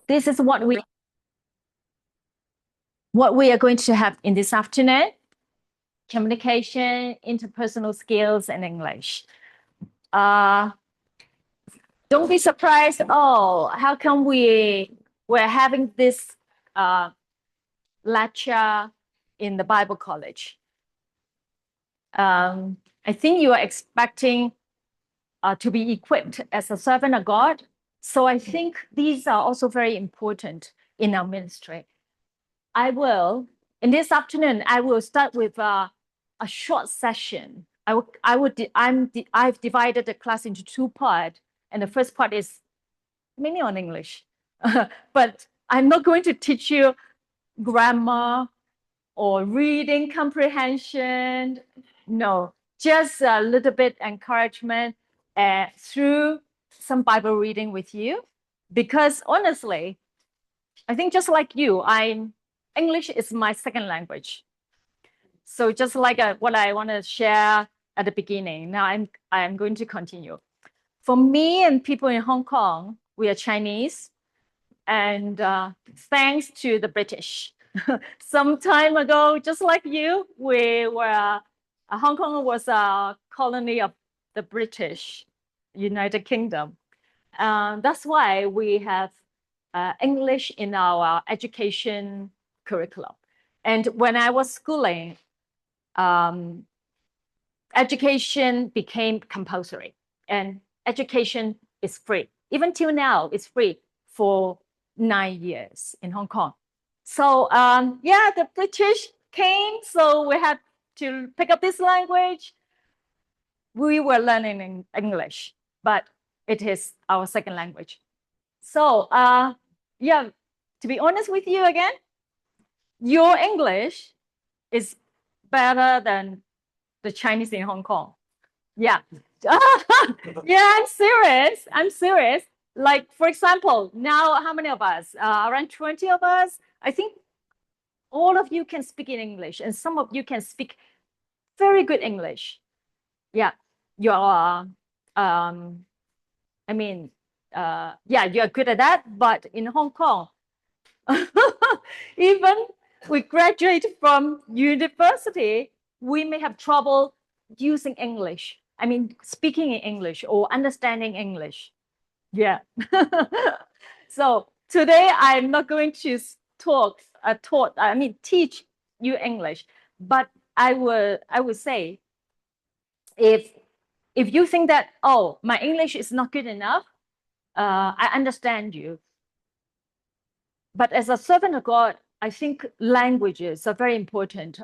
This is what we are going to have in this afternoon: communication, interpersonal skills, and English. Uh, don't be surprised. Oh, how come we're having this lecture in the Bible College? I think you are expecting to be equipped as a servant of God. So I think these are also very important in our ministry. In this afternoon, I will start with a short session. I've divided the class into two parts, and the first part is mainly on English. But I'm not going to teach you grammar or reading comprehension. No, just a little bit encouragement through some Bible reading with you. Because honestly, I think just like you, English is my second language. So just like what I want to share at the beginning, now I'm going to continue. For me and people in Hong Kong, we are Chinese, and thanks to the British, some time ago, just like you, Hong Kong was a colony of the British United Kingdom. That's why we have English in our education curriculum. And when I was schooling, education became compulsory, and education is free. Even till now, it's free for 9 years in Hong Kong. So yeah, the British came, so we had to pick up this language. We were learning in English, but it is our second language. So yeah, to be honest with you again, your English is better than the Chinese in Hong Kong. Yeah. Yeah, I'm serious. I'm serious. Like, for example, now how many of us? Around 20 of us. I think all of you can speak in English, and some of you can speak very good English. Yeah, you're, I mean, yeah, you're good at that. But in Hong Kong, even we graduate from university, we may have trouble using English. I mean, speaking in English or understanding English. Yeah. So today I'm not going to teach you English, but I would say if you think that, oh, my English is not good enough, I understand you. But as a servant of God, I think languages are very important.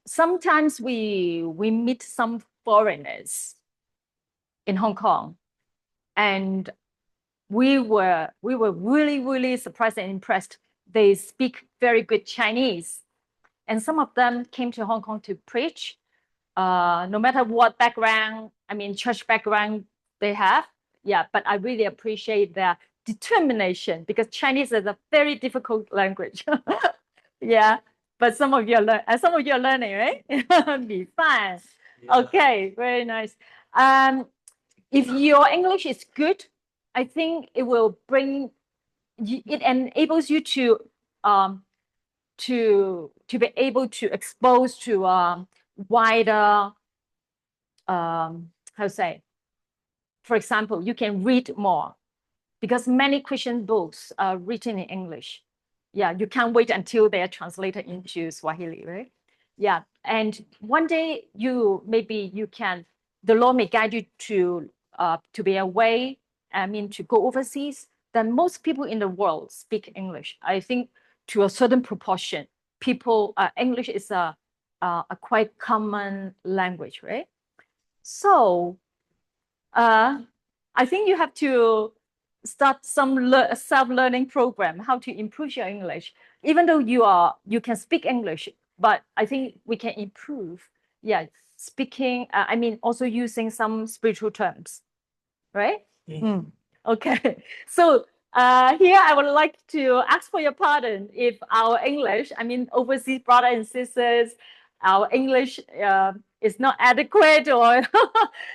Sometimes we meet some foreigners in Hong Kong, and we were really surprised and impressed. They speak very good Chinese, and some of them came to Hong Kong to preach. No matter what background, I mean, church background they have. Yeah, but I really appreciate their determination, because Chinese is a very difficult language. Yeah, but some of you are learning, right? Be fine. Yeah. Okay, very nice. If your English is good, I think it will bring it enables you to be able to expose to wider how to say, for example, you can read more, because many Christian books are written in English. Yeah, you can't wait until they are translated into Swahili, right? Yeah, and one day the Lord may guide you to be away. I mean, to go overseas. Then most people in the world speak English. I think to a certain proportion, English is a quite common language, right? So I think you have to start some self-learning program, how to improve your English. Even though you can speak English, but I think we can improve. Yeah, speaking. I mean, also using some spiritual terms, right? Okay. So here I would like to ask for your pardon if our English, I mean, overseas brothers and sisters, our English is not adequate, or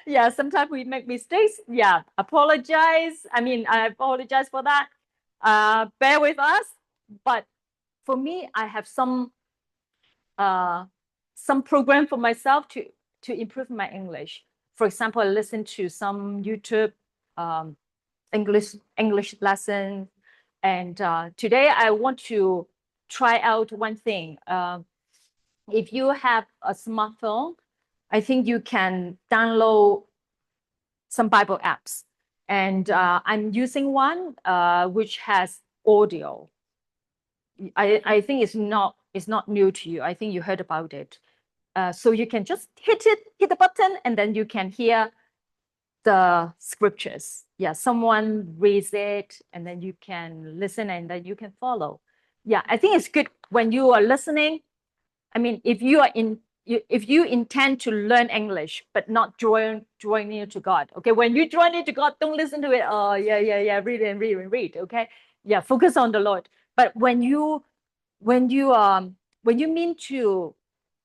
yeah, sometimes we make mistakes. Yeah, apologize. I apologize for that. Bear with us. But for me, I have some program for myself to improve my English. For example, I listen to some YouTube English lesson, and today I want to try out one thing. If you have a smartphone, I think you can download some Bible apps, and I'm using one which has audio. I think it's not new to you. I think you heard about it. So you can just hit the button, and then you can hear the scriptures. Yeah, someone reads it, and then you can listen, and then you can follow. Yeah, I think it's good when you are listening. If you intend to learn English but not join near to God, okay? When you join near to God, don't listen to it. Oh, yeah, read and read and read. Okay, yeah, focus on the Lord. But when you mean to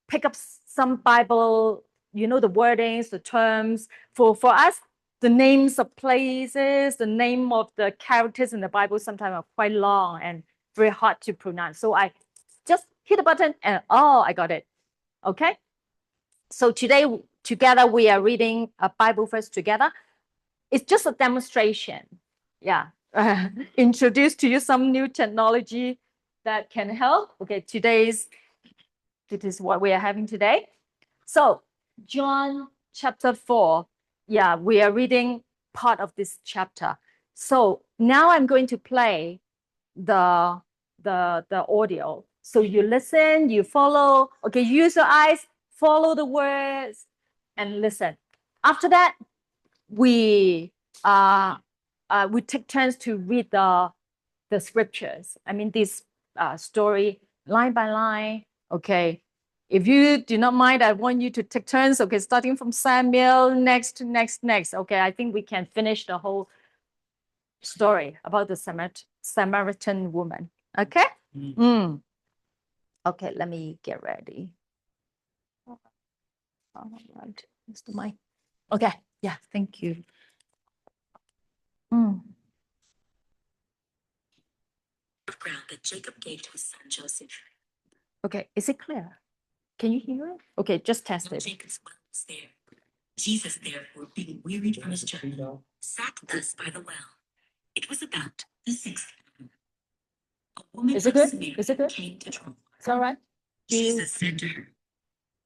pick up some Bible, the wordings, the terms. For us, the names of places, the name of the characters in the Bible sometimes are quite long and very hard to pronounce. So I just hit the button and I got it. Okay. So today together we are reading a Bible verse together. It's just a demonstration. Yeah. Introduce to you some new technology that can help. Okay, this is what we are having today. So John chapter 4, yeah, we are reading part of this chapter. So now I'm going to play the audio. So you listen, you follow. Okay, use your eyes, follow the words, and listen. After that, we take turns to read the scriptures. This story line by line. Okay. If you do not mind, I want you to take turns. Okay, starting from Samuel, next. Okay, I think we can finish the whole story about the Samaritan woman. Okay? Okay, let me get ready. All right, Mr. Mike. Okay, yeah, thank you. Ground that Jacob gave to his son Joseph. Okay, is it clear? Can you hear it? Okay, just test it. Jacob's well was there. Jesus, therefore, being wearied from his journey, sat thus by the well. It was about the 6th hour. A woman from Samaria came to draw water. It's all right. Jesus said to her,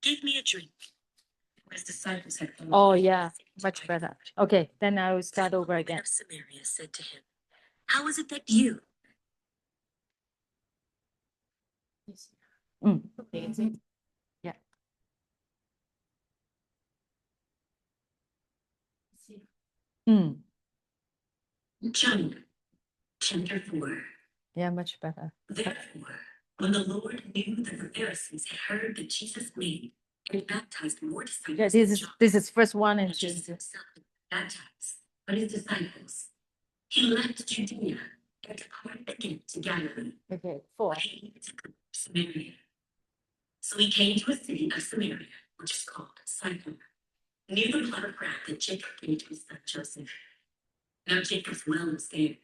"Give me a drink." His disciples had come. Oh, yeah, much better. Okay, then I will start over again. The woman of Samaria said to him, "How is it that you?" Yeah. John chapter 4. Yeah, much better. Therefore, when the Lord knew that the Pharisees had heard that Jesus made and baptized more disciples, yeah, this is first one and two. Jesus himself baptized, but his disciples, he left Judea and departed again to Galilee. Okay, 4. He to Samaria. So he came to a city of Samaria, which is called Sychar, near the plot of ground that Jacob gave to his son Joseph. Now Jacob's well was there.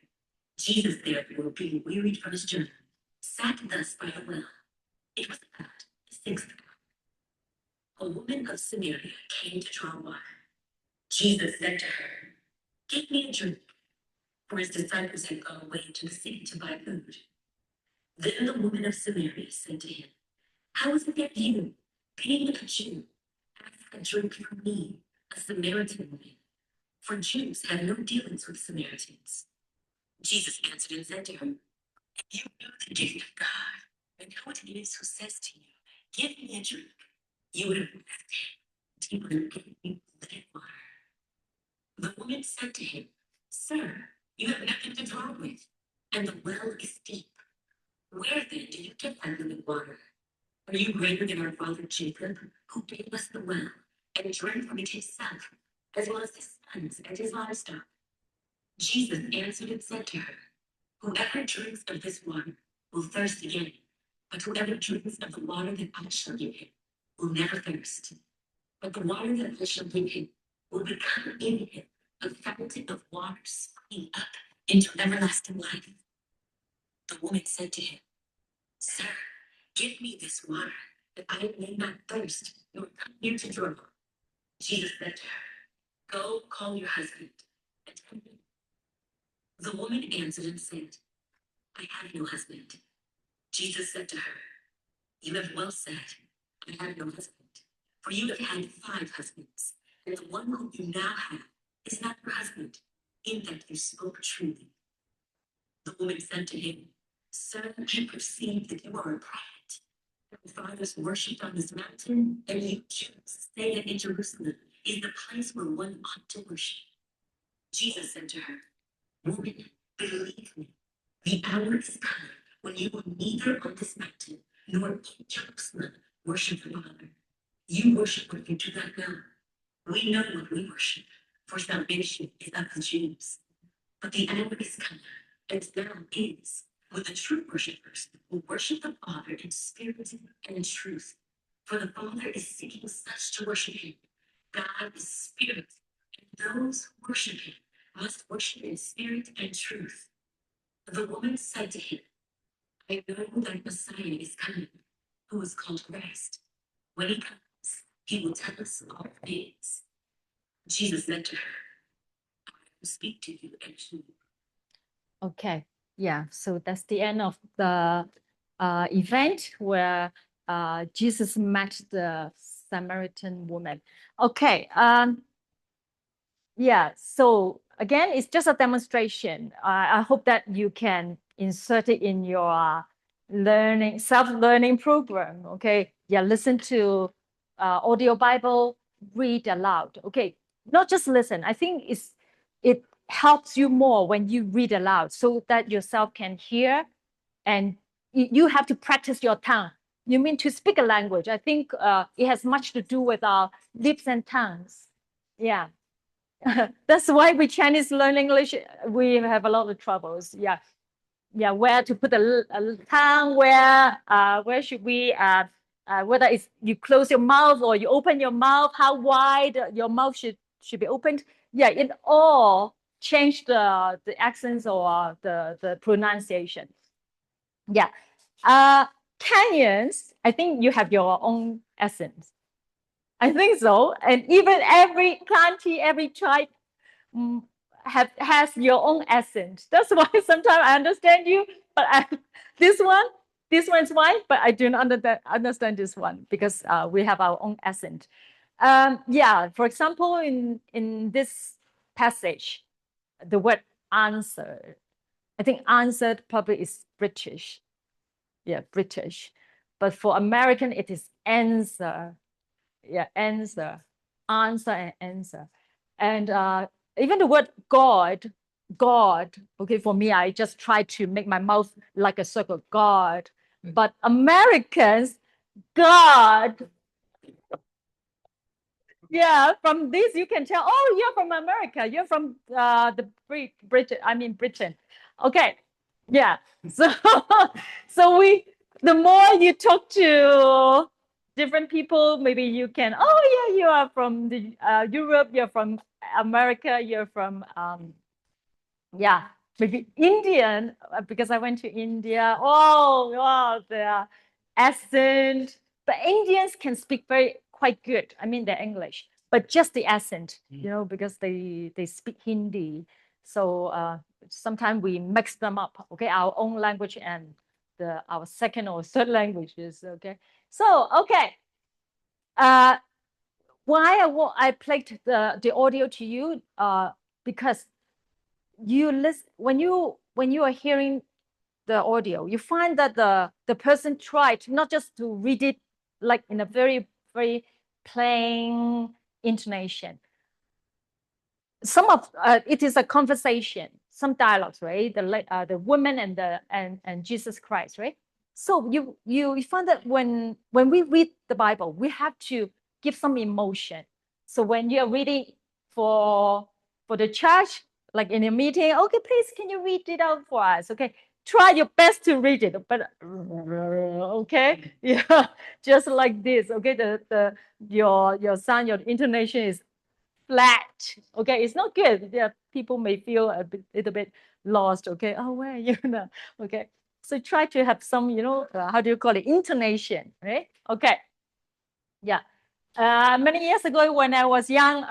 Jesus, therefore, being wearied from his journey, sat thus by the well. It was about the 6th hour. A woman of Samaria came to draw water. Jesus said to her, "Give me a drink," for his disciples had gone away into the city to buy food. Then the woman of Samaria said to him, "How is it that you, being a Jew, ask a drink from me, a Samaritan woman? For Jews have no dealings with Samaritans." Jesus answered and said to her, "You know the gift of God, and who it is who says to you, 'Give me a drink,' you would have asked him, and he would have given you living water." The woman said to him, "Sir, you have nothing to draw with, and the well is deep. Where then do you get that living water? Are you greater than our father Jacob, who gave us the well, and drank from it himself, as well as his sons and his livestock?" Jesus answered and said to her, "Whoever drinks of this water will thirst again, but whoever drinks of the water that I shall give him will never thirst. but the water that I shall give him will become in him a fountain of water springing up into everlasting life. The woman said to him, Sir, give me this water, that I may not thirst, nor come here to draw. Jesus said to her, Go call your husband and come here. The woman answered and said, I have no husband. Jesus said to her, You have well said, I have no husband. For you have had 5 husbands, and the one whom you now have is not your husband, in that you spoke truly. The woman said to him, Sir, I perceive that you are a prophet. The fathers worshipped on this mountain, and you Jews say that in Jerusalem is the place where one ought to worship. Jesus said to her, Woman, believe me, the hour is coming when you will neither on this mountain nor in Jerusalem worship the Father. You worship what you do not know. We know what we worship, for salvation is of the Jews. But the hour is coming, and now is, when the true worshipers will worship the Father in spirit and in truth. For the Father is seeking such to worship him. God is spirit, and those who worship him must worship in spirit and truth. The woman said to him, I know that Messiah is coming, who is called Christ. When he comes, he will tell us all things. Jesus said to her, I will speak to you and you. Okay, yeah, so that's the end of the event where Jesus met the Samaritan woman. Okay, yeah, so again, it's just a demonstration. I hope that you can insert it in your learning, self-learning program, okay? Yeah, listen to audio Bible, read aloud, okay? Not just listen. I think it helps you more when you read aloud so that yourself can hear, and you have to practice your tongue. You mean to speak a language. I think it has much to do with our lips and tongues. Yeah. That's why we Chinese learn English, we have a lot of troubles. Yeah. Yeah, where to put a tongue, where should we whether it's you close your mouth or you open your mouth, how wide your mouth should be opened. Yeah, it all change the accents or the pronunciation. Yeah. Kenyans, I think you have your own accent. I think so. And even every country, every tribe has your own accent. That's why sometimes I understand you, but this one's fine, but I do not understand this one because we have our own accent. Yeah, for example, in this passage, the word answer, I think answered probably is British. Yeah, British. But for American, it is answer. Yeah, answer and answer. And even the word God, okay, for me, I just try to make my mouth like a circle, God. But Americans, God, yeah, from this you can tell, oh, you're from America, you're from the Britain. Okay, yeah. So so the more you talk to different people, maybe you can, oh yeah, you are from the Europe, you're from America, you're from yeah, maybe Indian, because I went to India. Oh, wow, the accent. But Indians can speak quite good. I mean, their English, but just the accent, because they speak Hindi. So sometimes we mix them up. Okay, our own language and our second or third languages. Okay, so okay. Why I played the audio to you? Because you listen when you are hearing the audio, you find that the person tried not just to read it like in a very very plain intonation. Some of it is a conversation, some dialogues, right? The woman and Jesus Christ, right? So you find that when we read the Bible, we have to give some emotion. So when you're reading for the church, like in a meeting, okay, please can you read it out for us? Okay, try your best to read it, but okay, yeah, just like this. Okay, your sound, your intonation is flat. Okay, it's not good. Yeah, people may feel a little bit lost. Okay, oh, where are you now? Okay, so try to have some, how do you call it, intonation, right? Okay, yeah. Many years ago, when I was young,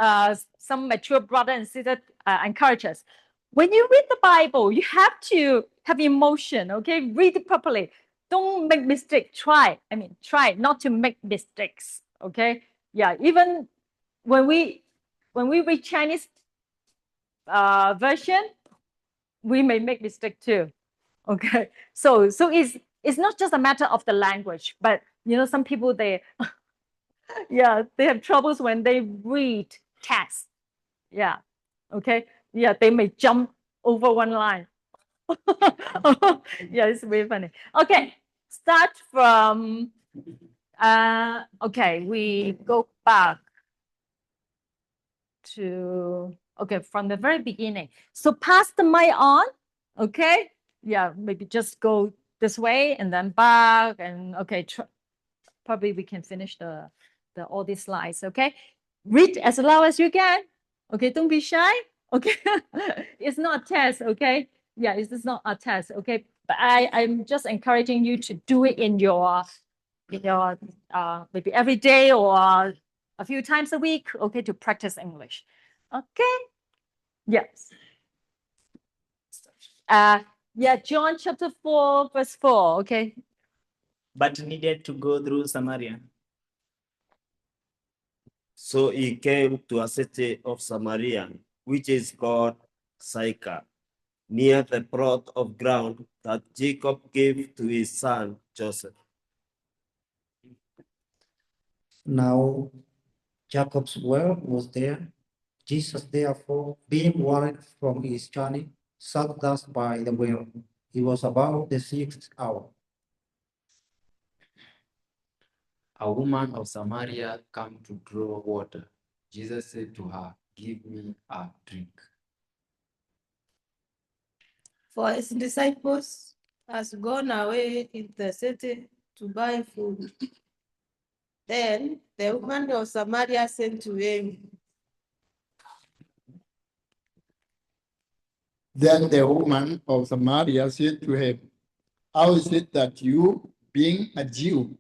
some mature brother and sister encouraged us. When you read the Bible, you have to have emotion. Okay, read it properly. Don't make mistake. Try not to make mistakes. Okay, yeah. Even when we read Chinese version, we may make mistake too. Okay, so it's not just a matter of the language, but some people they yeah, they have troubles when they read text. Yeah, okay, yeah, they may jump over one line. Yeah, it's very funny. Okay, start from okay, we go back to from the very beginning. So pass the mic on. Okay, yeah, maybe just go this way and then back, and okay, probably we can finish the all these slides. Okay, read as loud as you can. Okay, don't be shy. Okay, it's not a test. Okay, yeah, it's not a test. Okay, but I'm just encouraging you to do it in your maybe every day or a few times a week. Okay, to practice English. Okay, yes. Yeah, John chapter 4, verse 4. Okay, but needed to go through Samaria. So he came to a city of Samaria, which is called Sychar, near the plot of ground that Jacob gave to his son Joseph. Now Jacob's well was there. Jesus, therefore, being worried from his journey, sat thus by the well. It was about the 6th hour. A woman of Samaria came to draw water. Jesus said to her, "Give me a drink." For his disciples has gone away in the city to buy food. Then the woman of Samaria said to him, Then the woman of Samaria said to him, how is it that you, being a Jew,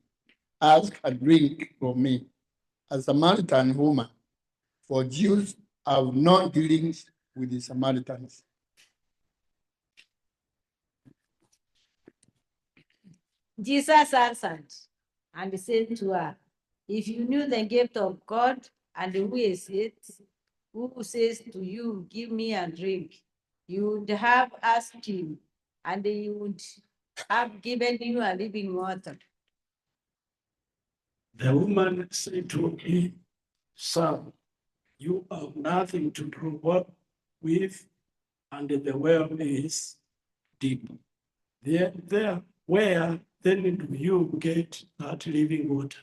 ask a drink from me, a Samaritan woman? For Jews have no dealings with the Samaritans. Jesus answered and said to her, if you knew the gift of God and who is it, who says to you, give me a drink, you would have asked him, and he would have given you a living water. The woman said to him, Sir, you have nothing to draw water with, and the well is deep. Where then do you get that living water?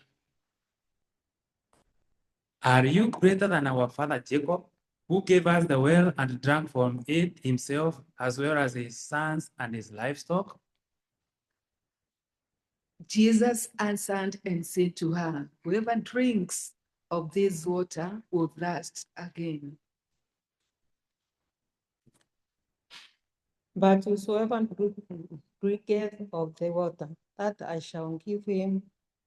Are you greater than our father Jacob, who gave us the well and drank from it himself, as well as his sons and his livestock? Jesus answered and said to her, whoever drinks of this water will thirst again. But whosoever drinketh of the water that I shall give him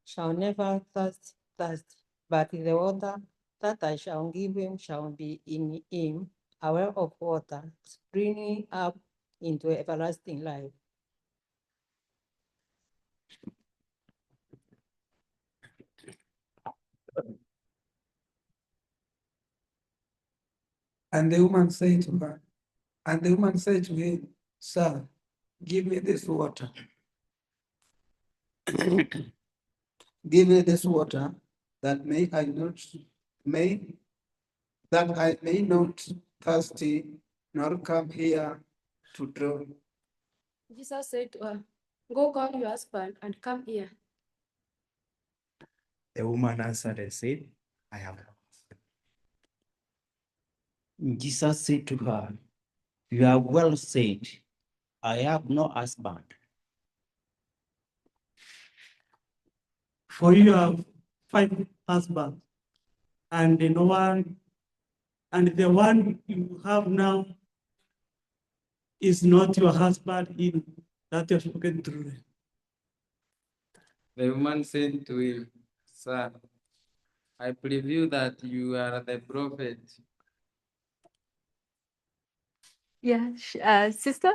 shall never thirst, but the water that I shall give him shall be in him a well of water, springing up into everlasting life. And the woman said to him, Sir, give me this water. Give me this water that I may not thirsty, nor come here to draw. Jesus said to her, go call your husband and come here. The woman answered and said, I have no husband. Jesus said to her, you have well said, I have no husband. For you have 5 husbands, and the one you have now is not your husband in that you have spoken through. The woman said to him, Sir, I believe that you are the prophet. Yeah, sister.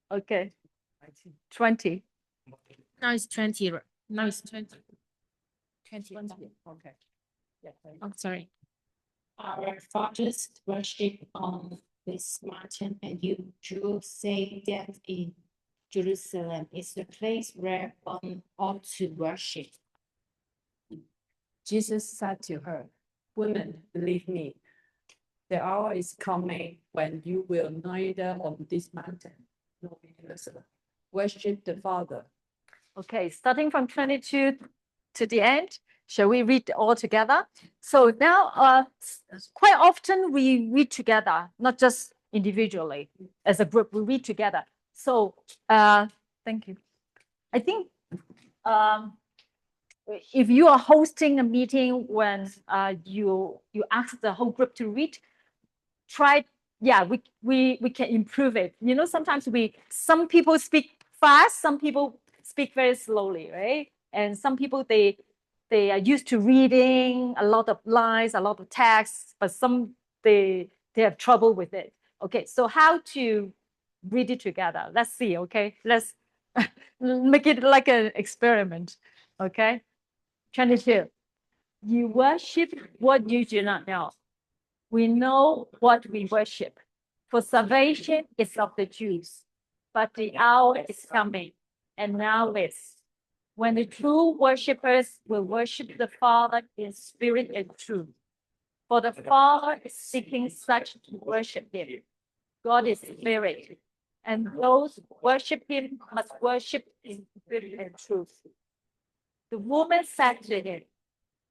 Okay. 20. Now it's 20. Now it's 20. 20. Okay. Yeah. I'm sorry. Our fathers worship on this mountain, and you Jews say that in Jerusalem is the place where one ought to worship. Jesus said to her, Woman, believe me, the hour is coming when you will neither on this mountain nor in Jerusalem worship the Father. Okay, starting from 22 to the end, shall we read all together? So now, quite often we read together, not just individually. As a group, we read together. So, thank you. I think if you are hosting a meeting when you ask the whole group to read, try. Yeah, we can improve it. You know, sometimes some people speak fast, some people speak very slowly, right? And some people they are used to reading a lot of lines, a lot of text, but some they have trouble with it. Okay, so how to read it together? Let's see. Okay, let's make it like an experiment. Okay, 22. You worship what you do not know. We know what we worship, for salvation is of the Jews. But the hour is coming, and now is, when the true worshippers will worship the Father in spirit and truth. For the Father is seeking such to worship him. God is spirit, and those who worship him must worship in spirit and truth. The woman said to him,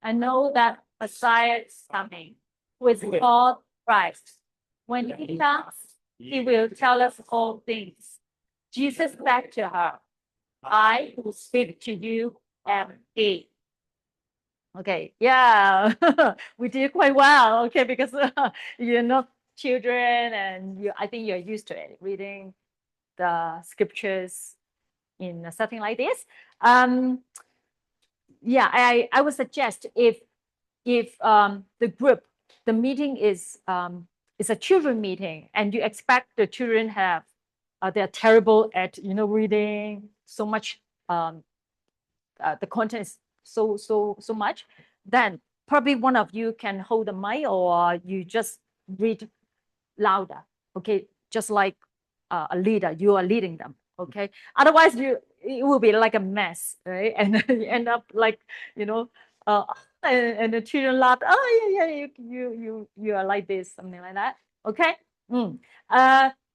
I know that Messiah is coming, who is called Christ. When he comes, he will tell us all things. Jesus said to her, I who speak to you am he. Okay, yeah, we did quite well. Okay, because you're not children, and I think you're used to it, reading the scriptures in a setting like this. Yeah, I would suggest if the meeting is a children meeting, and you expect the children have they're terrible at reading so much, the content is so much, then probably one of you can hold the mic, or you just read louder. Okay, just like a leader, you are leading them. Okay, otherwise it will be like a mess, right? And you end up like and the children laugh. Oh yeah, you are like this, something like that. Okay.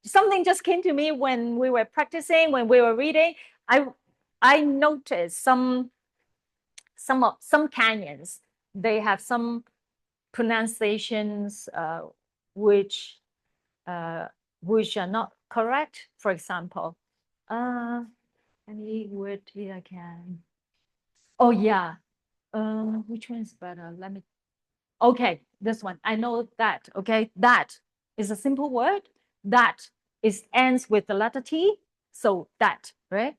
Something just came to me when we were practicing, when we were reading. I noticed some canyons, they have some pronunciations which are not correct. For example, any word here I can. Oh yeah, which one is better? Let me. Okay, this one. I know that. Okay, that is a simple word. That ends with the letter T. So that, right?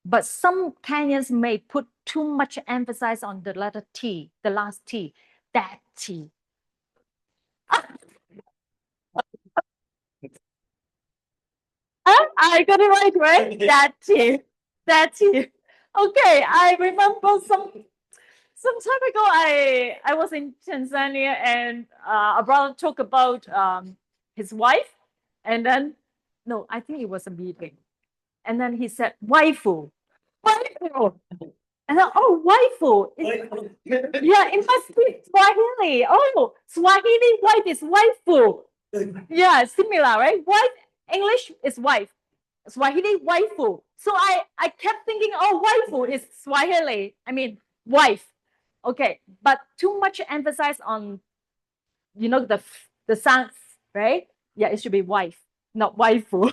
But some Kenyans may put too much emphasis on the letter T, the last T, that T. I got it right? That T, that T. Okay, I remember some time ago, I was in Tanzania, and a brother talked about his wife, and then no, I think it was a meeting, and then he said waifu, waifu. And then, oh, waifu. Yeah, it must be Swahili. Oh, Swahili wife is waifu. Yeah, similar, right? Wife, English is wife. Swahili waifu. So I kept thinking, oh, waifu is Swahili. I mean, wife. Okay, but too much emphasis on, the sounds, right? Yeah, it should be wife, not waifu.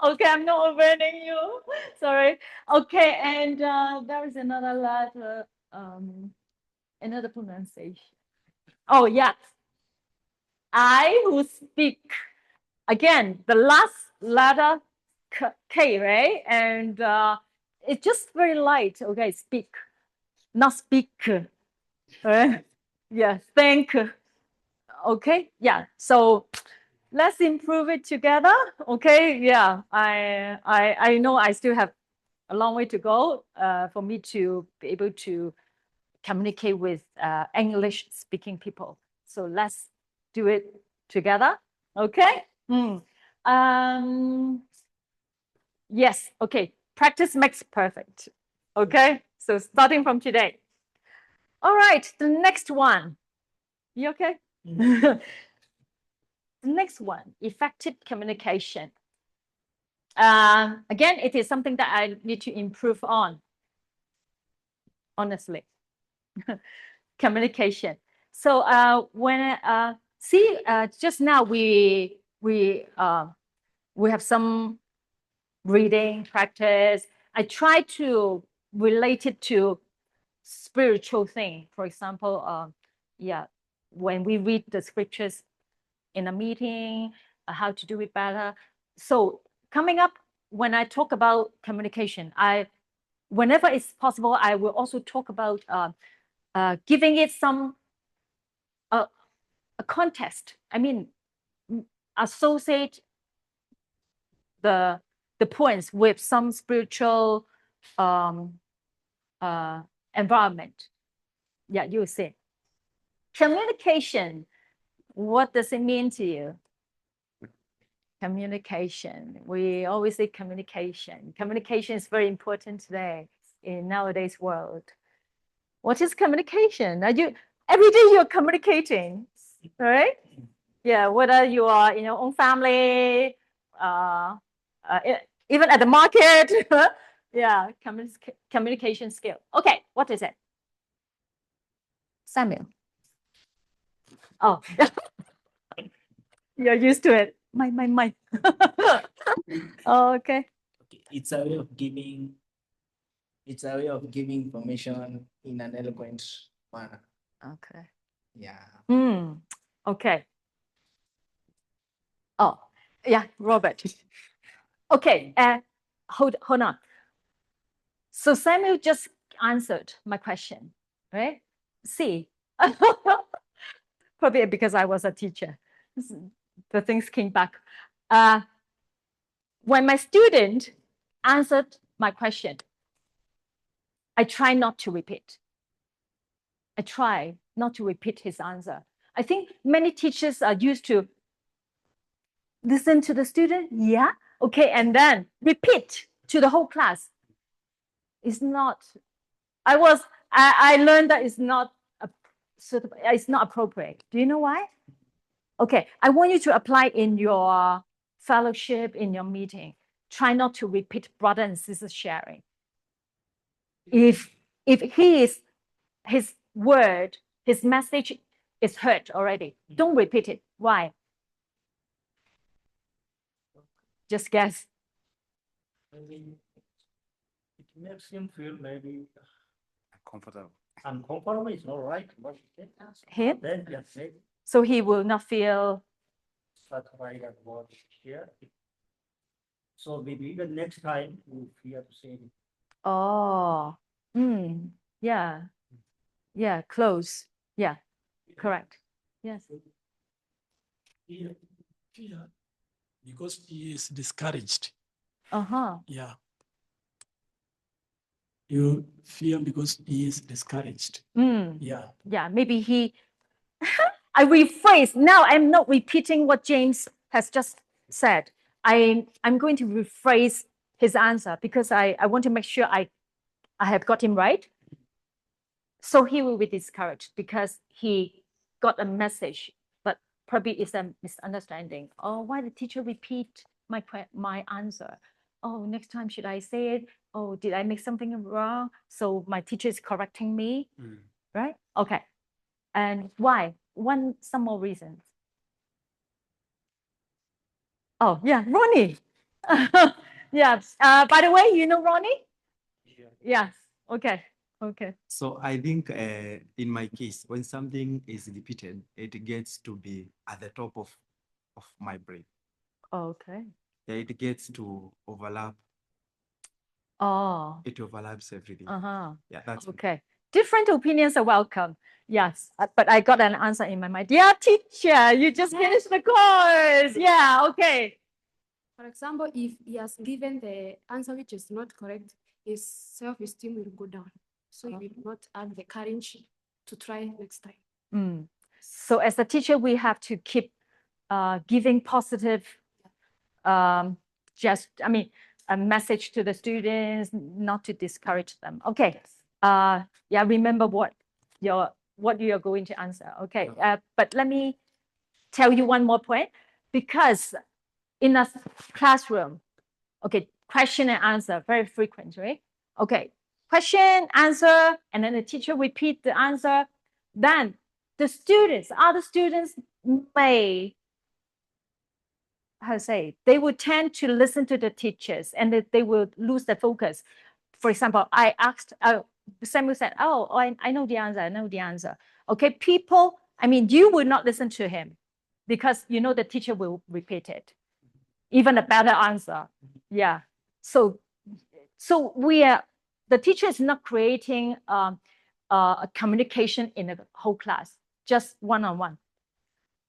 Okay, I'm not offending you. Sorry. Okay, and there is another letter, another pronunciation. Oh, yeah. I who speak. Again, the last letter K, right? And it's just very light. Okay, speak, not speak. Right? Yeah, think. Okay, yeah. So let's improve it together. Okay, yeah. I know I still have a long way to go for me to be able to communicate with English speaking people. So let's do it together. Okay. Yes. Okay. Practice makes perfect. Okay. So starting from today. All right. The next one. You okay? The next one, effective communication. Again, it is something that I need to improve on. Honestly, communication. So when see just now we have some reading practice. I try to relate it to spiritual thing. For example, yeah, when we read the scriptures in a meeting, how to do it better. So coming up, when I talk about communication, whenever it's possible, I will also talk about giving it some a context. I mean, associate the points with some spiritual environment. Yeah, you see. Communication. What does it mean to you? Communication. We always say communication. Communication is very important today in nowadays world. What is communication? Are you every day you're communicating, right? Yeah, whether you are in your own family, even at the market. Yeah, communication skill. Okay, what is it? Samuel. Oh, you're used to it. My. Okay. It's a way of giving. It's a way of giving information in an eloquent manner. Okay. Yeah. Okay. Oh, yeah, Robert. Okay, hold on. So Samuel just answered my question, right? See, probably because I was a teacher, the things came back. When my student answered my question, I try not to repeat. I try not to repeat his answer. I think many teachers are used to listen to the student, yeah, okay, and then repeat to the whole class. It's not. I learned that it's not it's not appropriate. Do you know why? Okay, I want you to apply in your fellowship, in your meeting. Try not to repeat brother and sister sharing. If his word, his message is heard already, don't repeat it. Why? Just guess. It makes him feel maybe Comfortable. uncomfortable. It's not right. But Him? then just say So he will not feel. such right at what here. So maybe the next time you fear to say it. Oh, yeah, yeah, close. Yeah, correct. Yes. Fear, because he is discouraged. Uh-huh. Yeah. You fear because he is discouraged. Yeah. Yeah, maybe I rephrase. Now I'm not repeating what James has just said. I'm going to rephrase his answer because I want to make sure I have got him right. So he will be discouraged because he got a message, but probably it's a misunderstanding. Oh, why the teacher repeat my answer? Oh, next time should I say it? Oh, did I make something wrong? So my teacher is correcting me, right? Okay. And why? Some more reasons. Oh, yeah, Ronnie. Yes. By the way, you know Ronnie? Yes. Okay. Okay. So I think in my case, when something is repeated, it gets to be at the top of my brain. Okay. Yeah, it gets to overlap. Oh. It overlaps everything. Yeah, that's Okay. Different opinions are welcome. Yes, but I got an answer in my mind. Yeah, teacher, you just finished the course. Yeah, okay. For example, if he has given the answer which is not correct, his self-esteem will go down. So he will not have the courage to try next time. So as a teacher, we have to keep giving positive, a message to the students, not to discourage them. Okay. Yeah, remember what you are going to answer. Okay. But let me tell you one more point, because in a classroom, okay, question and answer, very frequent, right? Okay, question, answer, and then the teacher repeat the answer. Then the students, other students may, how to say, they will tend to listen to the teachers and they will lose their focus. For example, I asked, Samuel said, oh, I know the answer, I know the answer. Okay, people, you will not listen to him because you know the teacher will repeat it, even a better answer. Yeah. So the teacher is not creating a communication in a whole class, just one-on-one.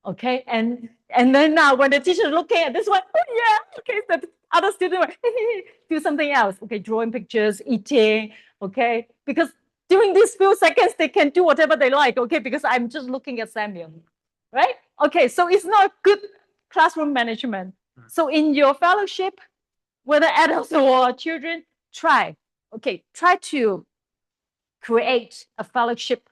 Okay, and then now when the teacher is looking at this one, oh yeah, okay, so the other student will do something else. Okay, drawing pictures, eating. Okay, because during these few seconds they can do whatever they like. Okay, because I'm just looking at Samuel, right? Okay, so it's not good classroom management. So in your fellowship, whether adults or children, try to create a fellowship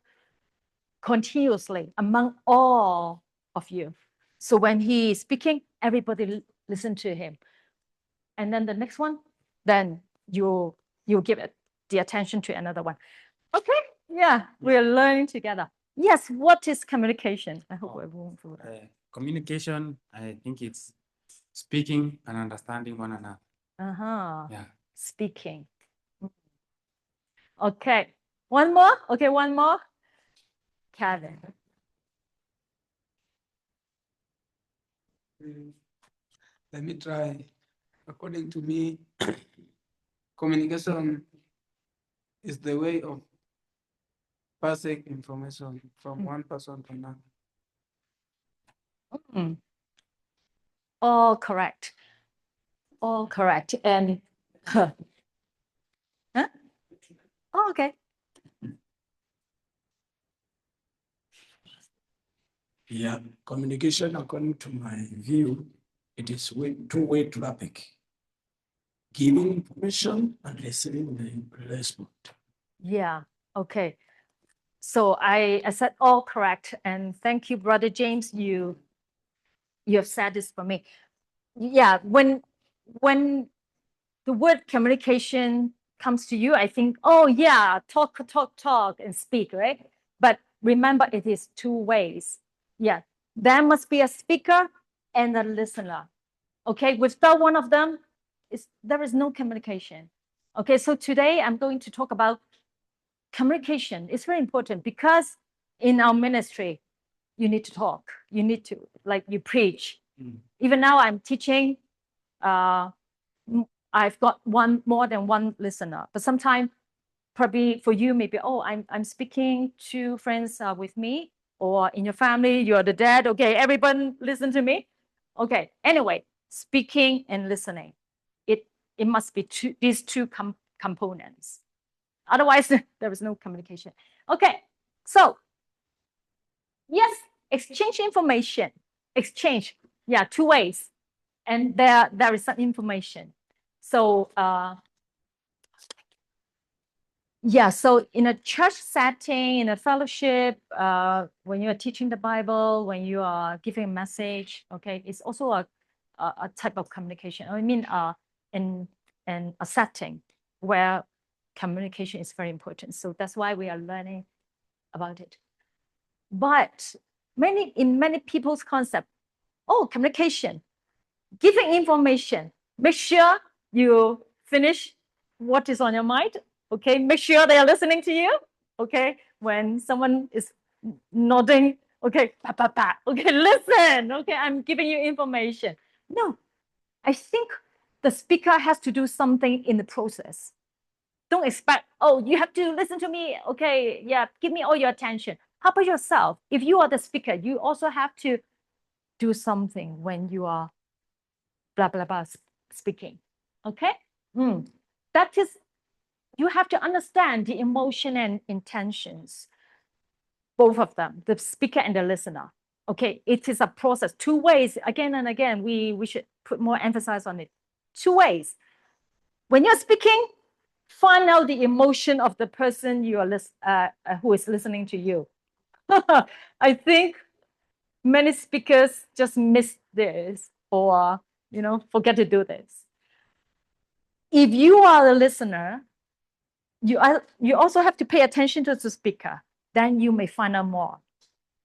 continuously among all of you. So when he is speaking, everybody listen to him. And then the next one, then you give it the attention to another one. Okay, yeah, we're learning together. Yes, what is communication? I hope everyone will. Communication, I think it's speaking and understanding one another. Yeah. Speaking. Okay, one more. Okay, one more. Kevin. Let me try. According to me, communication is the way of passing information from one person to another. All correct. All correct. And huh? Oh, okay. Yeah, communication, according to my view, it is two-way traffic. Giving information and receiving the response. Yeah, okay. So I said all correct. And thank you, Brother James. You have said this for me. Yeah, when the word communication comes to you, I think, oh yeah, talk, and speak, right? But remember, it is two ways. Yeah, there must be a speaker and a listener. Okay, without one of them, there is no communication. Okay, so today I'm going to talk about communication. It's very important because in our ministry, you need to talk. You need to, like, you preach. Even now I'm teaching, I've got more than one listener, but sometimes probably for you, maybe, oh, I'm speaking to friends with me, or in your family, you're the dad. Okay, everyone listen to me. Okay, anyway, speaking and listening. It must be these two components. Otherwise, there is no communication. Okay, so yes, exchange information. Exchange, yeah, two ways. And there is some information. So yeah, so in a church setting, in a fellowship, when you are teaching the Bible, when you are giving a message, okay, it's also a type of communication. In a setting where communication is very important. So that's why we are learning about it. But in many people's concept, oh, communication, giving information. Make sure you finish what is on your mind. Okay, make sure they are listening to you. Okay, when someone is nodding, okay, pa, pa, pa. Okay, listen. Okay, I'm giving you information. No, I think the speaker has to do something in the process. Don't expect, oh, you have to listen to me. Okay, yeah, give me all your attention. How about yourself? If you are the speaker, you also have to do something when you are blah, blah, blah speaking. Okay? That is, you have to understand the emotion and intentions, both of them, the speaker and the listener. Okay, it is a process, two ways. Again and again, we should put more emphasis on it. Two ways. When you're speaking, find out the emotion of the person you are who is listening to you. I think many speakers just miss this or forget to do this. If you are the listener, you also have to pay attention to the speaker. Then you may find out more.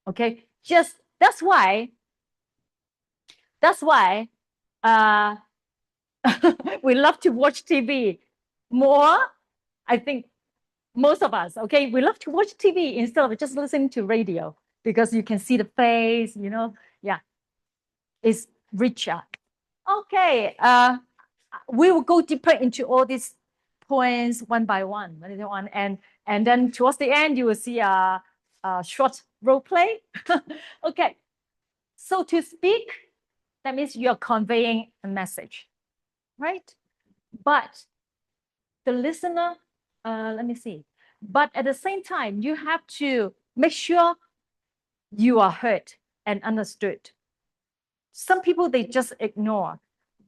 Okay, that's why we love to watch TV more. I think most of us, okay, we love to watch TV instead of just listening to radio because you can see the face, yeah, it's richer. Okay, we will go deeper into all these points one by one, and then towards the end, you will see a short role play. Okay, so to speak, that means you're conveying a message, right? But the listener, let me see. But at the same time, you have to make sure you are heard and understood. Some people, they just ignore.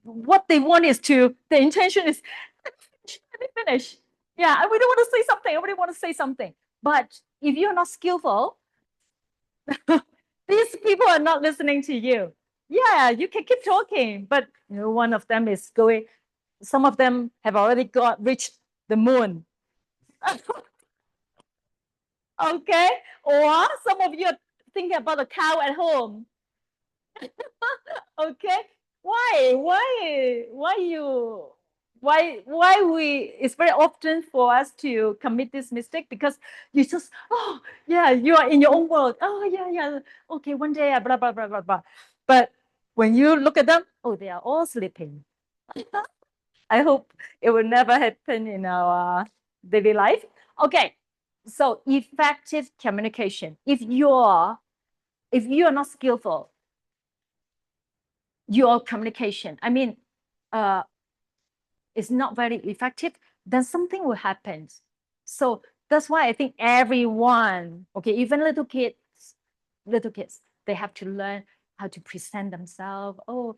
What they want is the intention is, let me finish. Yeah, I really want to say something. I really want to say something. But if you're not skillful, these people are not listening to you. Yeah, you can keep talking, but one of them is going, some of them have already reached the moon. Okay, or some of you are thinking about a cow at home. Okay, why it's very often for us to commit this mistake because you just, oh yeah, you are in your own world. Oh yeah, okay, one day blah blah blah blah blah. But when you look at them, oh, they are all sleeping. I hope it will never happen in our daily life. Okay, so effective communication. If you're not skillful, your communication, I mean, is not very effective, then something will happen. So that's why I think everyone, okay, even little kids, they have to learn how to present themselves. Oh,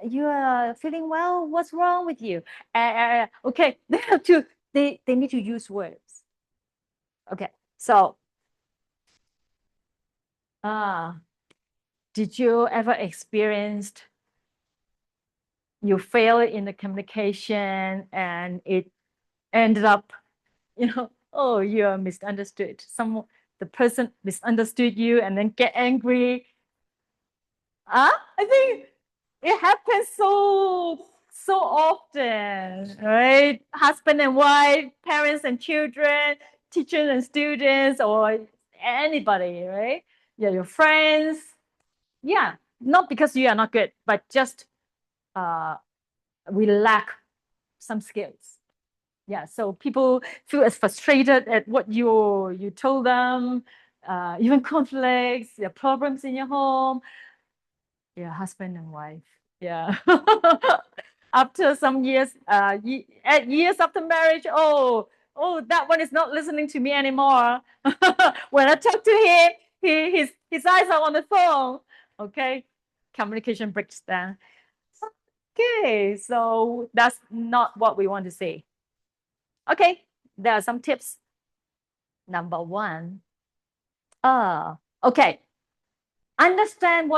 you are feeling well, what's wrong with you? Okay, they have to, they need to use words. Okay, so did you ever experienced you fail in the communication and it ended up, oh, you're misunderstood. The person misunderstood you and then get angry. I think it happens so often, right? Husband and wife, parents and children, teachers and students, or anybody, right? Yeah, your friends. Yeah, not because you are not good, but just we lack some skills. Yeah, so people feel as frustrated at what you told them, even conflicts, yeah, problems in your home. Yeah, husband and wife. Yeah. After some years, years after marriage, oh, that one is not listening to me anymore. When I talk to him, his eyes are on the phone. Okay, communication breaks down. Okay, so that's not what we want to say. Okay, there are some tips. Number one, okay, understand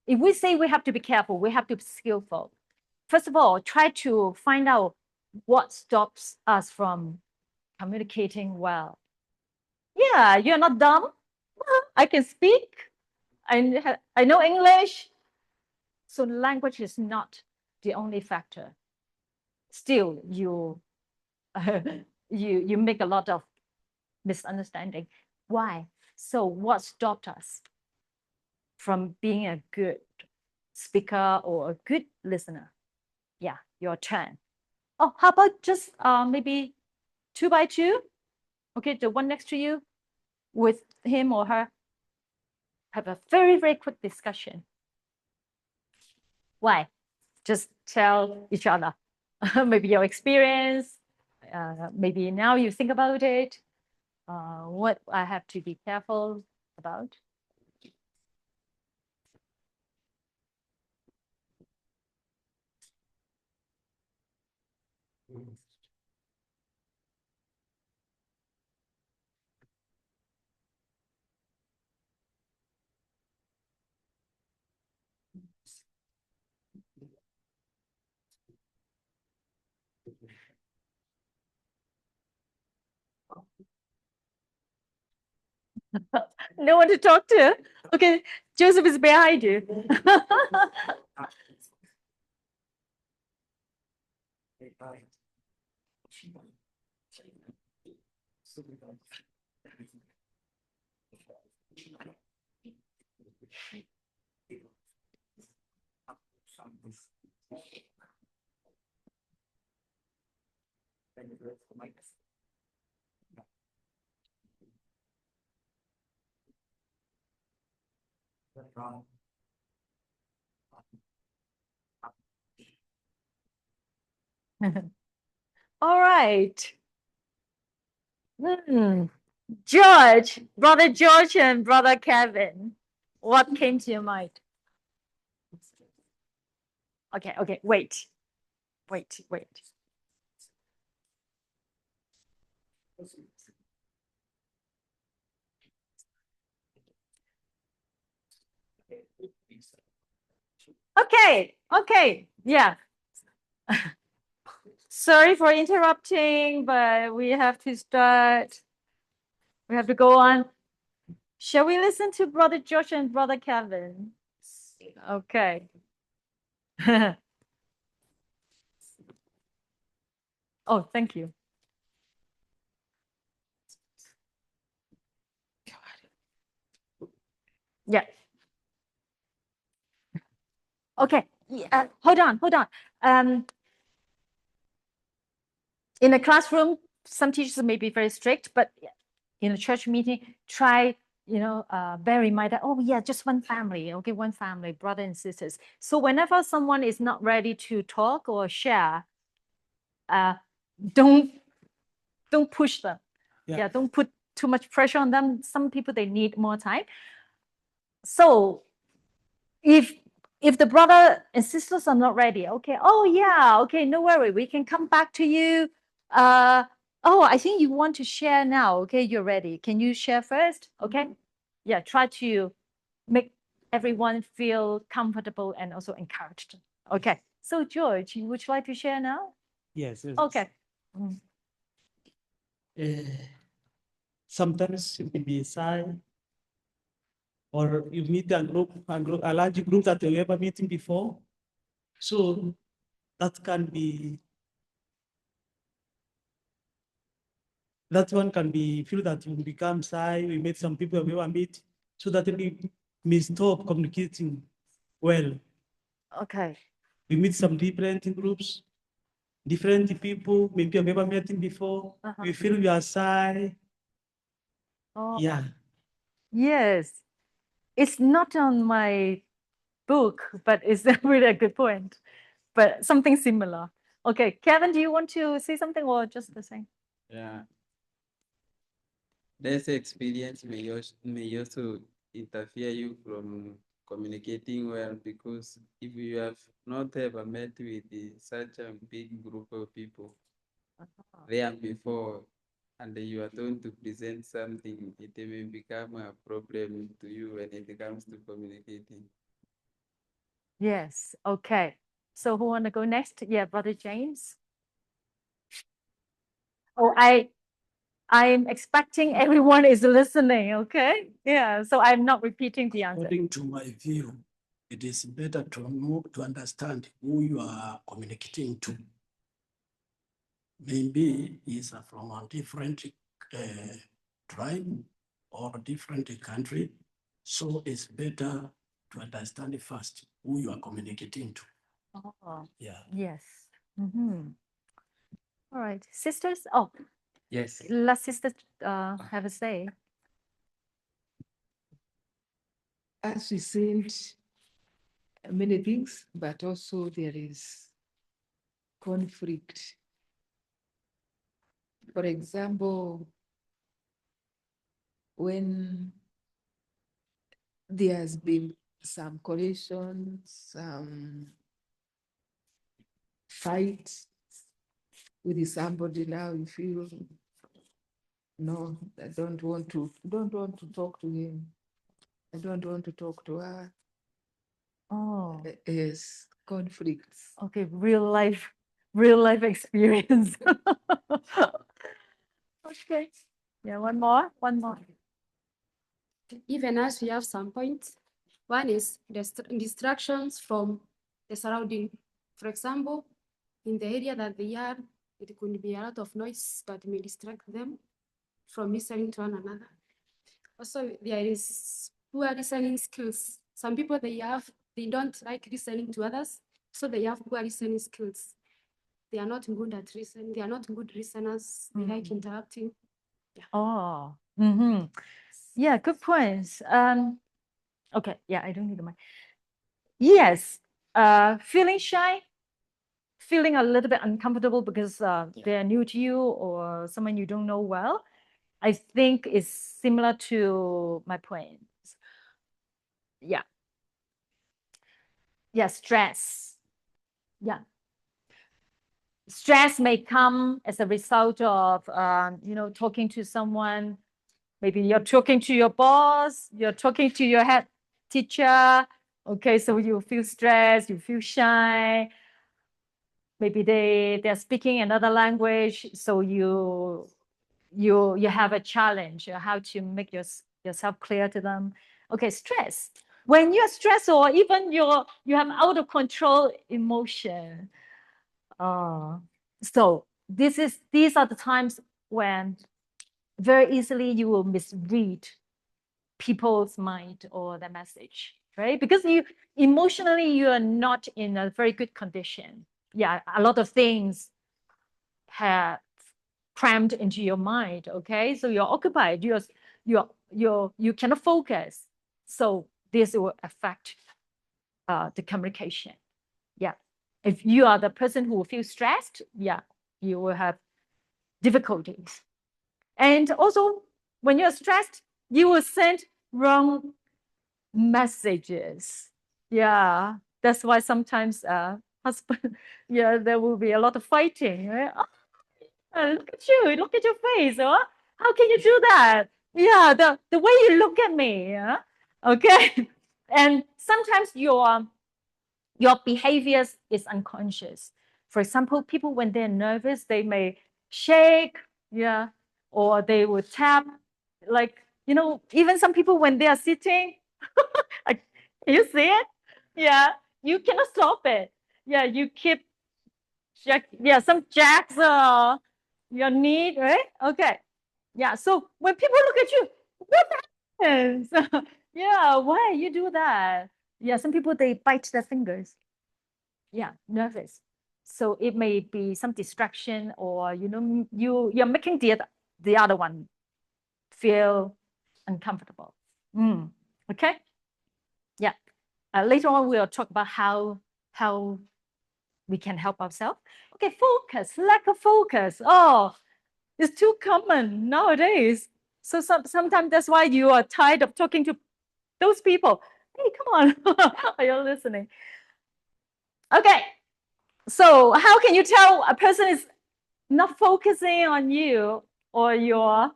if we say we have to be careful, we have to be skillful. First of all, try to find out what stops us from communicating well. Yeah, you're not dumb. I can speak. I know English. So language is not the only factor. Still, you you make a lot of misunderstanding. Why? So what stopped us from being a good speaker or a good listener? Yeah, your turn. Oh, how about just maybe 2 by 2? Okay, the one next to you with him or her. Have a very, very quick discussion. Why? Just tell each other. Maybe your experience. Maybe now you think about it. What I have to be careful about. No one to talk to. Okay, Joseph is behind you. All right. George, brother George and brother Kevin, what came to your mind? Okay, wait. Okay, yeah. Sorry for interrupting, but we have to start. We have to go on. Shall we listen to brother George and brother Kevin? Okay. Oh, thank you. Yeah. Okay. Yeah, hold on. In a classroom, some teachers may be very strict, but in a church meeting, try, bear in mind that, oh yeah, just one family, okay, one family, brother and sisters. So whenever someone is not ready to talk or share, don't push them. Yeah, don't put too much pressure on them. Some people, they need more time. So if the brother and sisters are not ready, okay, oh yeah, okay, no worry, we can come back to you. Oh, I think you want to share now. Okay, you're ready. Can you share first? Okay. Yeah, try to make everyone feel comfortable and also encouraged. Okay. So George, would you like to share now? Yes. Okay. Sometimes you can be shy, or you meet a large group that you ever meeting before. So that one can be feel that you become shy. We met some people we ever meet, so that we may stop communicating well. Okay. We meet some different groups, different people, maybe I've never met him before. We feel we are shy. Oh. Yeah. Yes. It's not on my book, but it's really a good point. But something similar. Okay, Kevin, do you want to say something or just the same? Yeah. This experience may also interfere you from communicating well, because if you have not ever met with such a big group of people there before, and you are going to present something, it may become a problem to you when it comes to communicating. Yes. Okay. So who want to go next? Yeah, Brother James. Oh, I'm expecting everyone is listening. Okay. Yeah. So I'm not repeating the answer. According to my view, it is better to know, to understand who you are communicating to. Maybe he's from a different tribe or a different country. So it's better to understand first who you are communicating to. Oh, Yeah. yes. Mm-hmm. All right, sisters. Oh, Yes. let sisters have a say. As we said, many things, but also there is conflict. For example, when there has been some collisions, some fights with somebody, now you feel, no, I don't want to talk to him. I don't want to talk to her. Oh, Yes, conflicts. okay, real life experience. Okay. Yeah, one more. Even as we have some points, one is distractions from the surrounding. For example, in the area that they are, it could be a lot of noise that may distract them from listening to one another. Also, there is poor listening skills. Some people they don't like listening to others, so they have poor listening skills. They are not good at listening. They are not good listeners. They like interrupting. Oh, mm-hmm. Yeah, good points. Okay, yeah, I don't need the mic. Yes, feeling shy, feeling a little bit uncomfortable because they're new to you or someone you don't know well, I think is similar to my points. Yeah. Yeah, stress. Yeah. Stress may come as a result of, talking to someone. Maybe you're talking to your boss, you're talking to your head teacher. Okay, so you feel stressed, you feel shy. Maybe they're speaking another language, so you have a challenge how to make yourself clear to them. Okay, stress. When you're stressed or even you have out of control emotion. So these are the times when very easily you will misread people's mind or the message, right? Because you are not in a very good condition. Yeah, a lot of things have crammed into your mind. Okay, so you're occupied. You cannot focus. So this will affect the communication. Yeah, if you are the person who will feel stressed, yeah, you will have difficulties. And also, when you're stressed, you will send wrong messages. Yeah, that's why sometimes husband, yeah, there will be a lot of fighting. Right? Oh, look at you, look at your face. Oh, how can you do that? Yeah, the way you look at me. Yeah? Okay. And sometimes your behaviors is unconscious. For example, people when they're nervous, they may shake, yeah, or they will tap. Like, even some people when they are sitting, like, you see it? Yeah, you cannot stop it. Yeah, you keep some jacks your knee, right? Okay. Yeah, so when people look at you, what happens? Yeah, why you do that? Yeah, some people they bite their fingers. Yeah, nervous. So it may be some distraction or you're making the other one feel uncomfortable. Okay. Yeah. Later on we'll talk about how we can help ourselves. Okay, focus, lack of focus. Oh, it's too common nowadays. So sometimes that's why you are tired of talking to those people. Hey, come on. Are you listening? Okay. So how can you tell a person is not focusing on you or your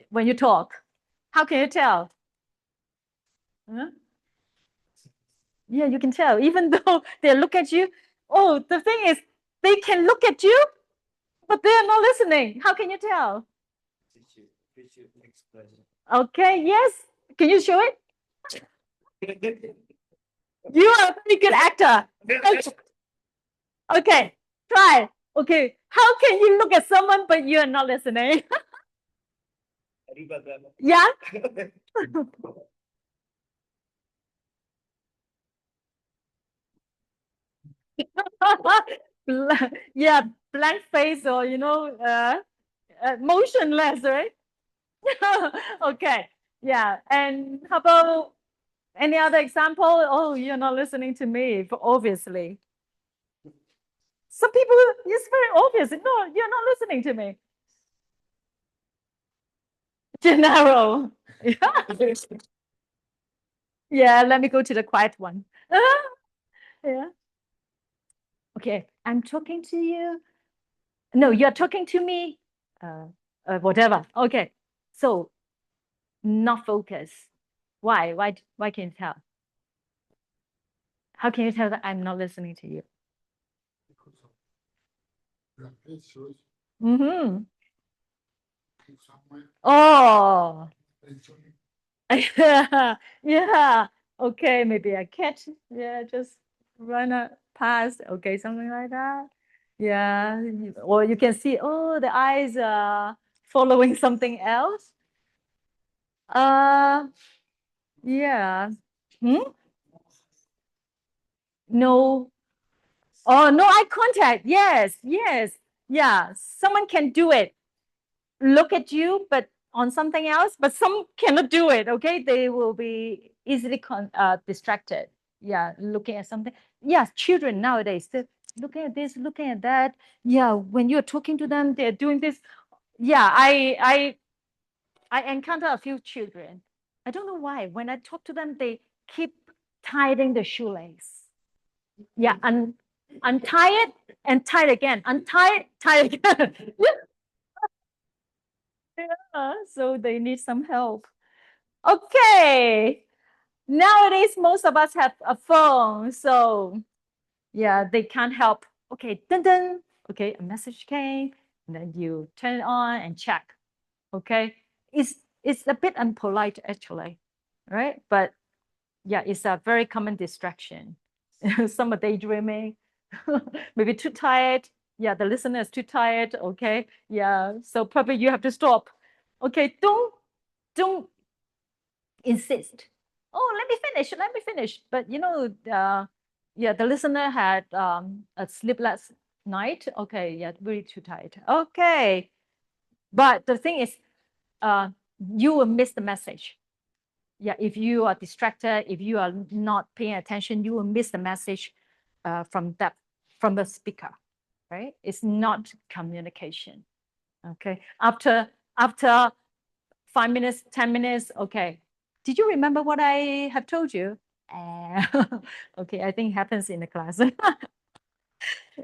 when you talk? How can you tell? Huh? Yeah, you can tell. Even though they look at you. Oh, the thing is, they can look at you, but they are not listening. How can you tell? Facial expression. Okay, yes. Can you show it? You are a very good actor. Okay, try. Okay, how can you look at someone but you are not listening? Yeah. Yeah, blank face or motionless, right? Okay, yeah. And how about any other example? Oh, you're not listening to me, obviously. Some people, it's very obvious. No, you're not listening to me. Gennaro. Yeah, let me go to the quiet one. Yeah. Okay, I'm talking to you. No, you're talking to me. Whatever. Okay. So not focus. Why? Why can you tell? How can you tell that I'm not listening to you? Mm-hmm. Oh. Yeah. Okay, maybe a cat. Yeah, just run past. Okay, something like that. Yeah. Or you can see, oh, the eyes are following something else. Yeah. Hmm? No. Oh, no eye contact. Yes, yes. Yeah. Someone can do it. Look at you, but on something else, but some cannot do it. Okay. They will be easily distracted. Yeah. Looking at something. Yeah. Children nowadays, they're looking at this, looking at that. Yeah. When you're talking to them, they're doing this. Yeah. I encounter a few children. I don't know why. When I talk to them, they keep tying the shoelace. Yeah, untie it and tie it again. Untie it, tie it again. Yeah, so they need some help. Okay. Nowadays, most of us have a phone, so yeah, they can't help. Okay, dun dun. Okay, a message came, and then you turn it on and check. Okay, it's a bit unpolite actually, right? But yeah, it's a very common distraction. Some are daydreaming, maybe too tired. Yeah, the listener is too tired. Okay, yeah, so probably you have to stop. Okay, don't insist. Oh, let me finish. Let me finish. But yeah, the listener had a sleepless night. Okay, yeah, really too tired. Okay, but the thing is, you will miss the message. Yeah, if you are distracted, if you are not paying attention, you will miss the message from the speaker, right? It's not communication. Okay. After 5 minutes, 10 minutes, okay. Did you remember what I have told you? Okay, I think it happens in the class.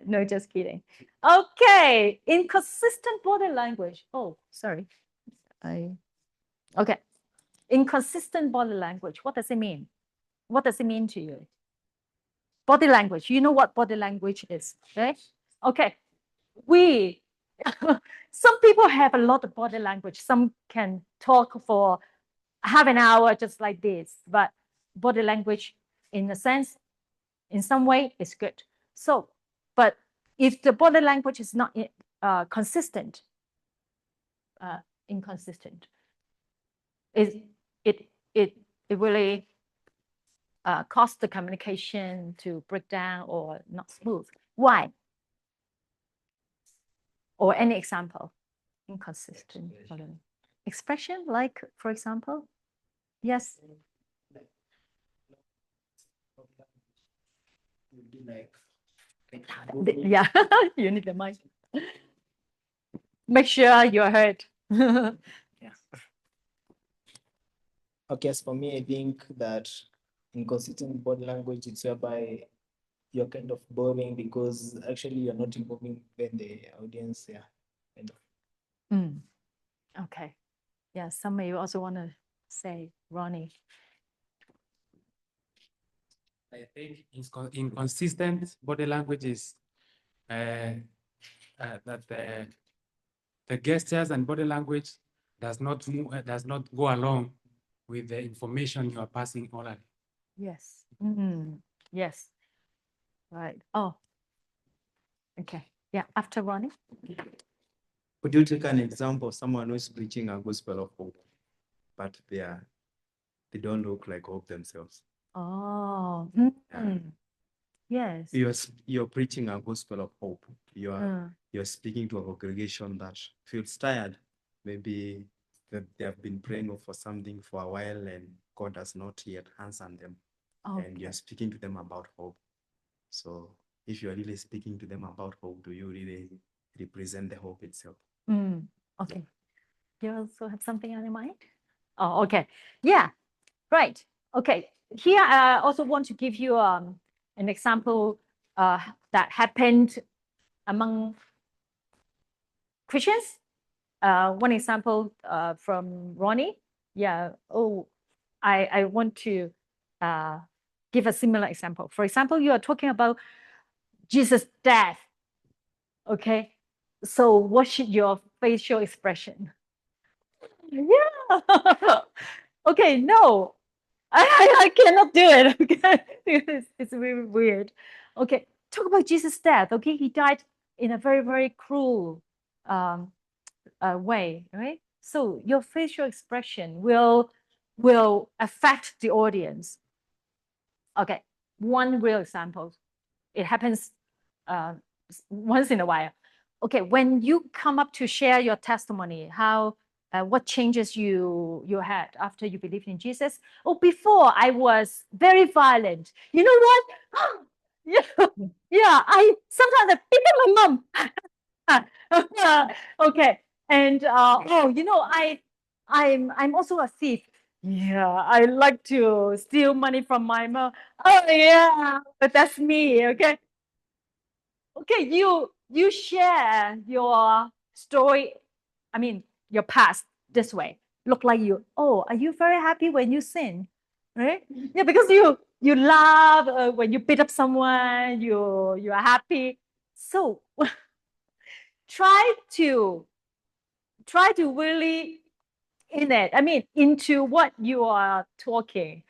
No, just kidding. Okay, inconsistent body language. Oh, sorry. Okay. Inconsistent body language. What does it mean? What does it mean to you? Body language. You know what body language is, right? Okay. Some people have a lot of body language. Some can talk for half an hour just like this, but body language, in a sense, in some way, is good. So, but if the body language is not consistent, inconsistent, it really cause the communication to break down or not smooth. Why? Or any example? Inconsistent expression, like for example, yes. Yeah, you need the mic. Make sure you're heard. Okay, as for me, I think that inconsistent body language is whereby you're kind of boring because actually you're not involving the audience. Yeah, kind of. Okay. Yeah, some may also want to say, Ronnie. I think inconsistent body language is that the gestures and body language does not go along with the information you are passing orally. Yes. Yes. Right. Oh, okay. Yeah. After Ronnie. Could you take an example of someone who's preaching a gospel of hope, but they don't look like hope themselves? Oh. Yes. You're preaching a gospel of hope. You're speaking to a congregation that feels tired. Maybe that they have been praying for something for a while and God has not yet answered them. And you're speaking to them about hope. So if you're really speaking to them about hope, do you really represent the hope itself? Okay. You also have something on your mind? Oh, okay. Yeah. Right. Okay. Here, I also want to give you an example that happened among Christians. One example from Ronnie. Yeah. Oh, I want to give a similar example. For example, you are talking about Jesus' death. Okay. So what should your facial expression? Yeah. Okay. No, I cannot do it. Okay. It's really weird. Okay. Talk about Jesus' death. Okay. He died in a very, very cruel way, right? So your facial expression will affect the audience. Okay, one real example. It happens once in a while. Okay, when you come up to share your testimony, how what changes you had after you believed in Jesus? Oh, before I was very violent. You know what? Yeah, yeah. I sometimes I beat up my mom. Okay, and oh, you know, I'm also a thief. Yeah, I like to steal money from my mom. Oh yeah, but that's me. Okay, okay. You share your story. I mean, your past this way. Look like you. Oh, are you very happy when you sin? Right? Yeah, because you laugh when you beat up someone. You are happy. So try to really in it. I mean, into what you are talking.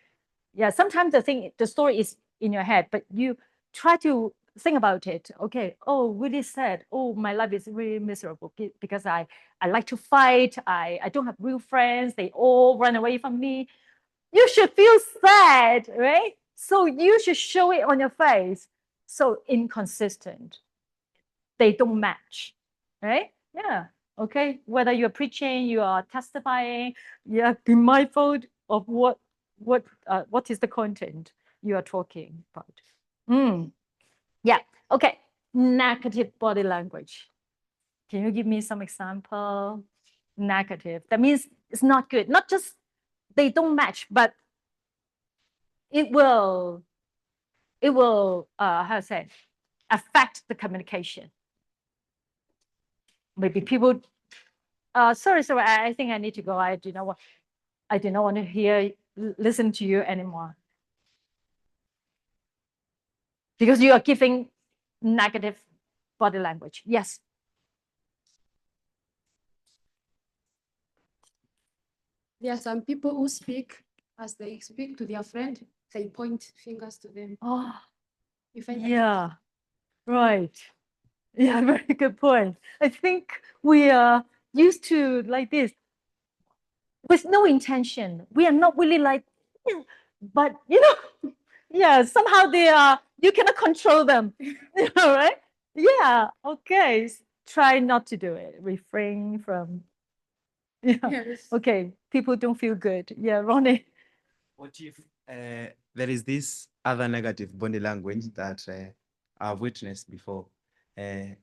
Yeah, sometimes the story is in your head, but you try to think about it. Okay, oh, really sad. Oh, my life is really miserable because I like to fight. I don't have real friends. They all run away from me. You should feel sad, right? So you should show it on your face. So inconsistent. They don't match, right? Yeah. Okay. Whether you're preaching, you are testifying, yeah, be mindful of what is the content you are talking about. Yeah. Okay. Negative body language. Can you give me some example? Negative. That means it's not good. Not just they don't match, but it will how to say affect the communication. Maybe people sorry, I think I need to go. I do not want to listen to you anymore. Because you are giving negative body language. Yes. There are some people who speak as they speak to their friend, they point fingers to them. Oh, You find that? yeah. Right. Yeah, very good point. I think we are used to like this with no intention. We are not really like, but yeah, somehow they are, you cannot control them. Right? Yeah. Okay. Try not to do it. Refrain from. Yeah. Yes. Okay. People don't feel good. Yeah, Ronnie. What if there is this other negative body language that I've witnessed before?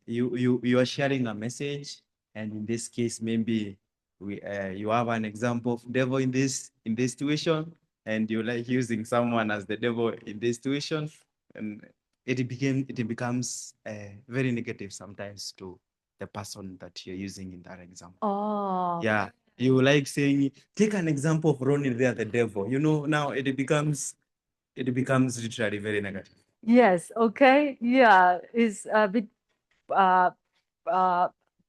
You are sharing a message, and in this case, maybe you have an example of devil in this situation, and you like using someone as the devil in this situation, and it becomes very negative sometimes to the person that you're using in that example. Oh. Yeah. You like saying, take an example of Ronnie there, the devil. Now it becomes literally very negative. Yes. Okay. Yeah. It's a bit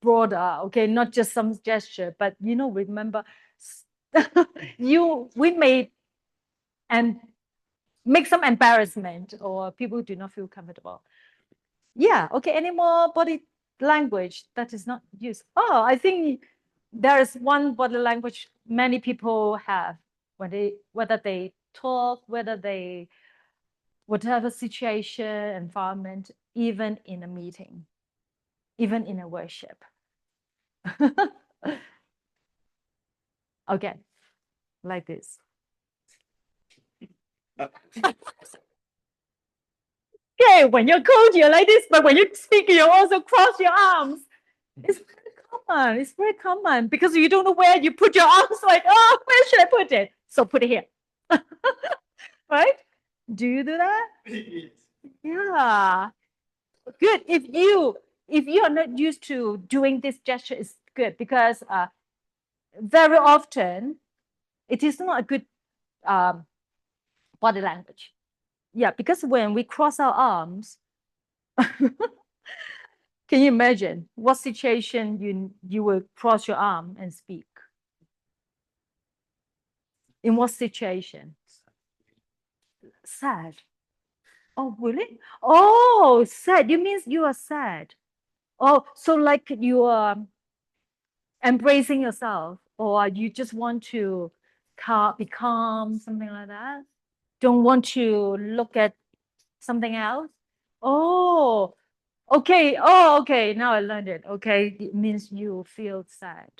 broader. Okay. Not just some gesture, but remember, we made and make some embarrassment or people do not feel comfortable. Yeah, okay, any more body language that is not used? Oh, I think there is one body language many people have when they, whether they talk, whether they, whatever situation, environment, even in a meeting, even in a worship. Okay, like this. Okay, when you're cold, you're like this, but when you speak, you also cross your arms. It's very common. It's very common because you don't know where you put your arms. Like, oh, where should I put it? So put it here. Right? Do you do that? Yeah. Good. If you are not used to doing this gesture, it's good because very often it is not a good body language. Yeah, because when we cross our arms, can you imagine what situation you will cross your arm and speak? In what situation? Sad. Oh, really? Oh, sad. You means you are sad. Oh, so like you are embracing yourself, or you just want to be calm, something like that. Don't want to look at something else. Oh, okay. Oh, okay. Now I learned it. Okay, it means you feel sad.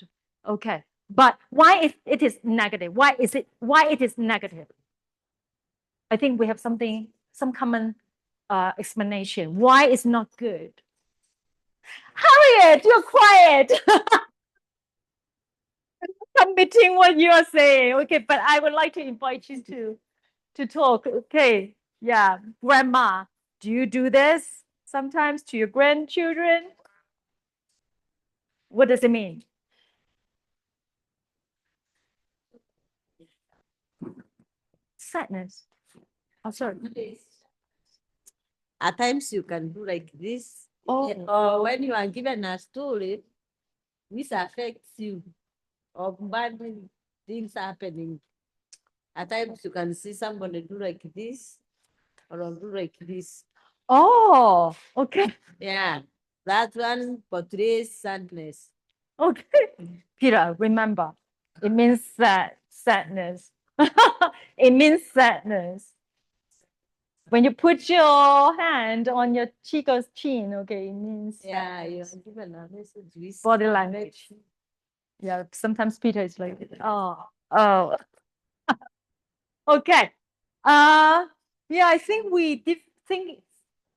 Okay, but why is it is negative? Why is it? Why it is negative? I think we have some common explanation. Why it's not good? Harriet, you're quiet. Committing what you are saying. Okay, but I would like to invite you to talk. Okay, yeah, grandma, do you do this sometimes to your grandchildren? What does it mean? Sadness. Oh, sorry. At times you can do like this. Oh. Or when you are given a story, this affects you, or bad things happening. At times you can see somebody do like this or do like this. Oh, okay. Yeah, that one portrays sadness. Okay. Peter, remember, it means sadness. It means sadness. When you put your hand on your chico's chin, okay, it means Yeah, you are given a message with body language. Yeah, sometimes Peter is like, oh. Okay. Yeah, I think we think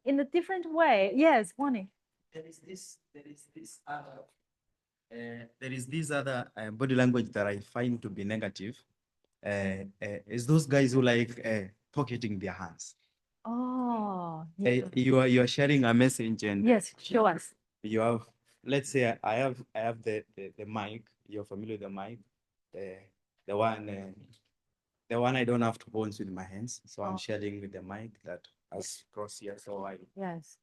in a different way. Yes, Bonnie. There is this other body language that I find to be negative. Is those guys who like pocketing their hands. Oh, You are sharing a message and yes, show us. you have, let's say I have the mic. You're familiar with the mic, the one I don't have to hold with my hands, so I'm sharing with the mic that has crossed here. So I yes.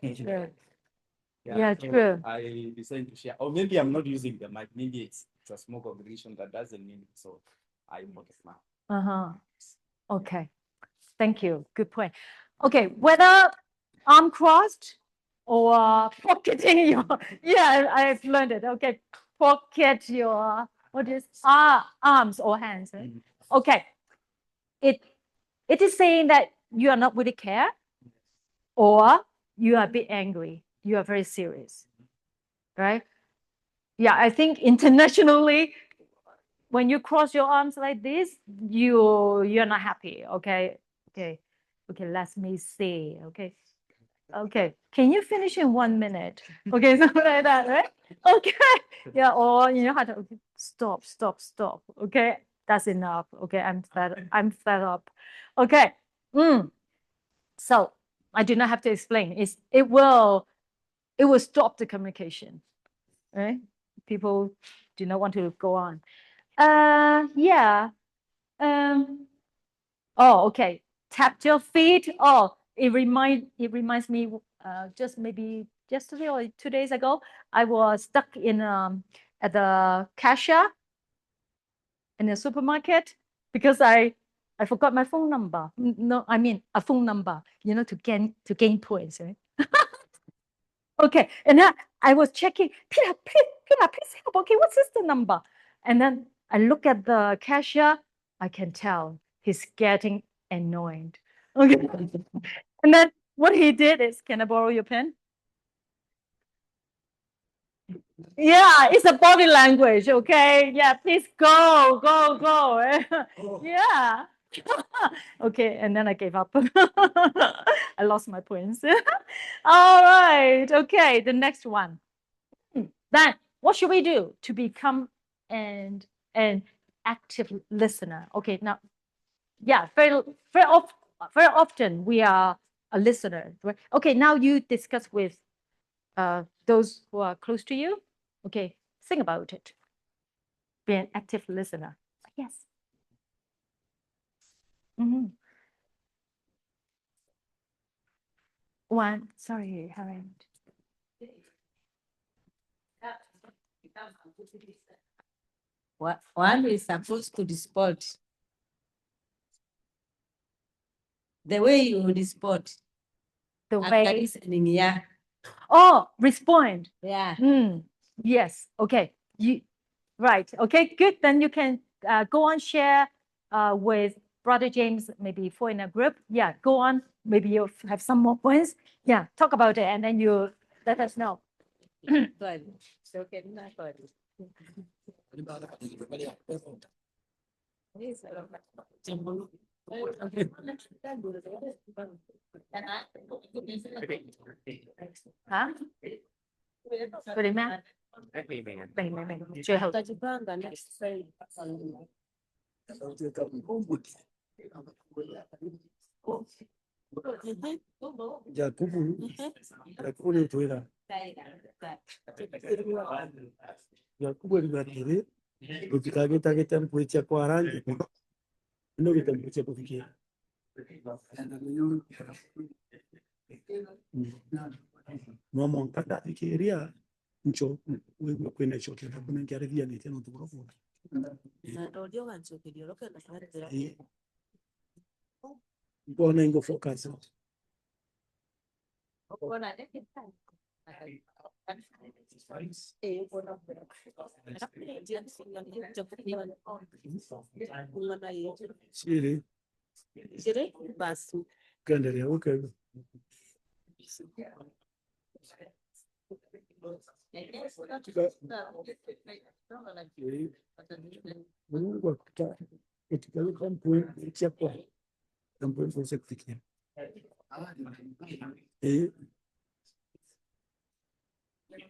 True. Yeah, so true. I decided to share, or maybe I'm not using the mic. Maybe it's a small congregation that doesn't need it, so I pocket my. Okay. Thank you. Good point. Okay, whether arm crossed or pocketing your, yeah, I've learned it. Okay, pocket your, what is, arms or hands. Right? Okay, it is saying that you are not really care, or you are a bit angry. You are very serious, right? Yeah, I think internationally, when you cross your arms like this, you're not happy. Okay, let me see. Okay, can you finish in 1 minute? Okay, something like that, right? Okay, yeah, or you know how to, okay, stop. Okay, that's enough. Okay, I'm fed up. Okay, so I do not have to explain. It will stop the communication, right? People do not want to go on. Yeah. Oh, okay. Tap your feet. Oh, it reminds me. Just maybe yesterday or 2 days ago, I was stuck in at the cashier in the supermarket because I forgot my phone number. No, I mean a phone number, to gain points, right? Okay, and then I was checking, Peter, please help. Okay, what's this the number? And then I look at the cashier, I can tell he's getting annoyed. Okay. And then what he did is, can I borrow your pen? Yeah, it's a body language, okay? Yeah, please go. Yeah. Okay, and then I gave up. I lost my points. All right, okay, the next one. Then what should we do to become an active listener? Okay, now, yeah, very often we are a listener, right? Okay, now you discuss with those who are close to you. Okay, think about it. Be an active listener. Yes. One, sorry, Helen. One is supposed to respond. The way you respond. The after way. listening, yeah. Oh, respond. Yeah. Yes. Okay. Right. Okay. Good. Then you can go on share with Brother James, maybe for in a group. Yeah. Go on. Maybe you have some more points. Yeah. Talk about it, and then you let us know. Hả? Vậy đi má. Mày. Chưa hậu. Yakubu tuela. Yakubu libatiri. Ukitageta kitambulisha kwa rangi. Ndio kitambulisha kufikia. Mama nkata fikiria ncho wewe kwenda choke kuna ngarivia ni tena tukufu. Mbona ingo focus. Siri. Basi. Kaendelea okay. Mungu akuta katika kampuni chapa kampuni kwa kufikia.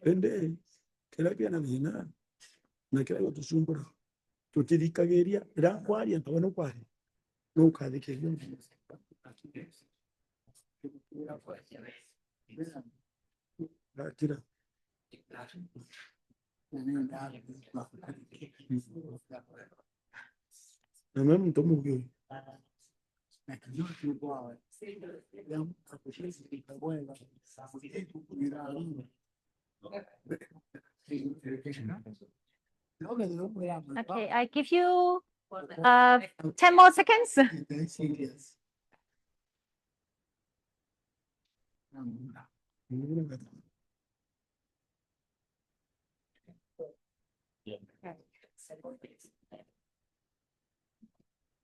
Ende kila pia na vina na kila watu sumbura tutidikageria ra kwari antabona kwari no kadikerio kila na mimi mtu mmoja Okay, I give you 10 more seconds.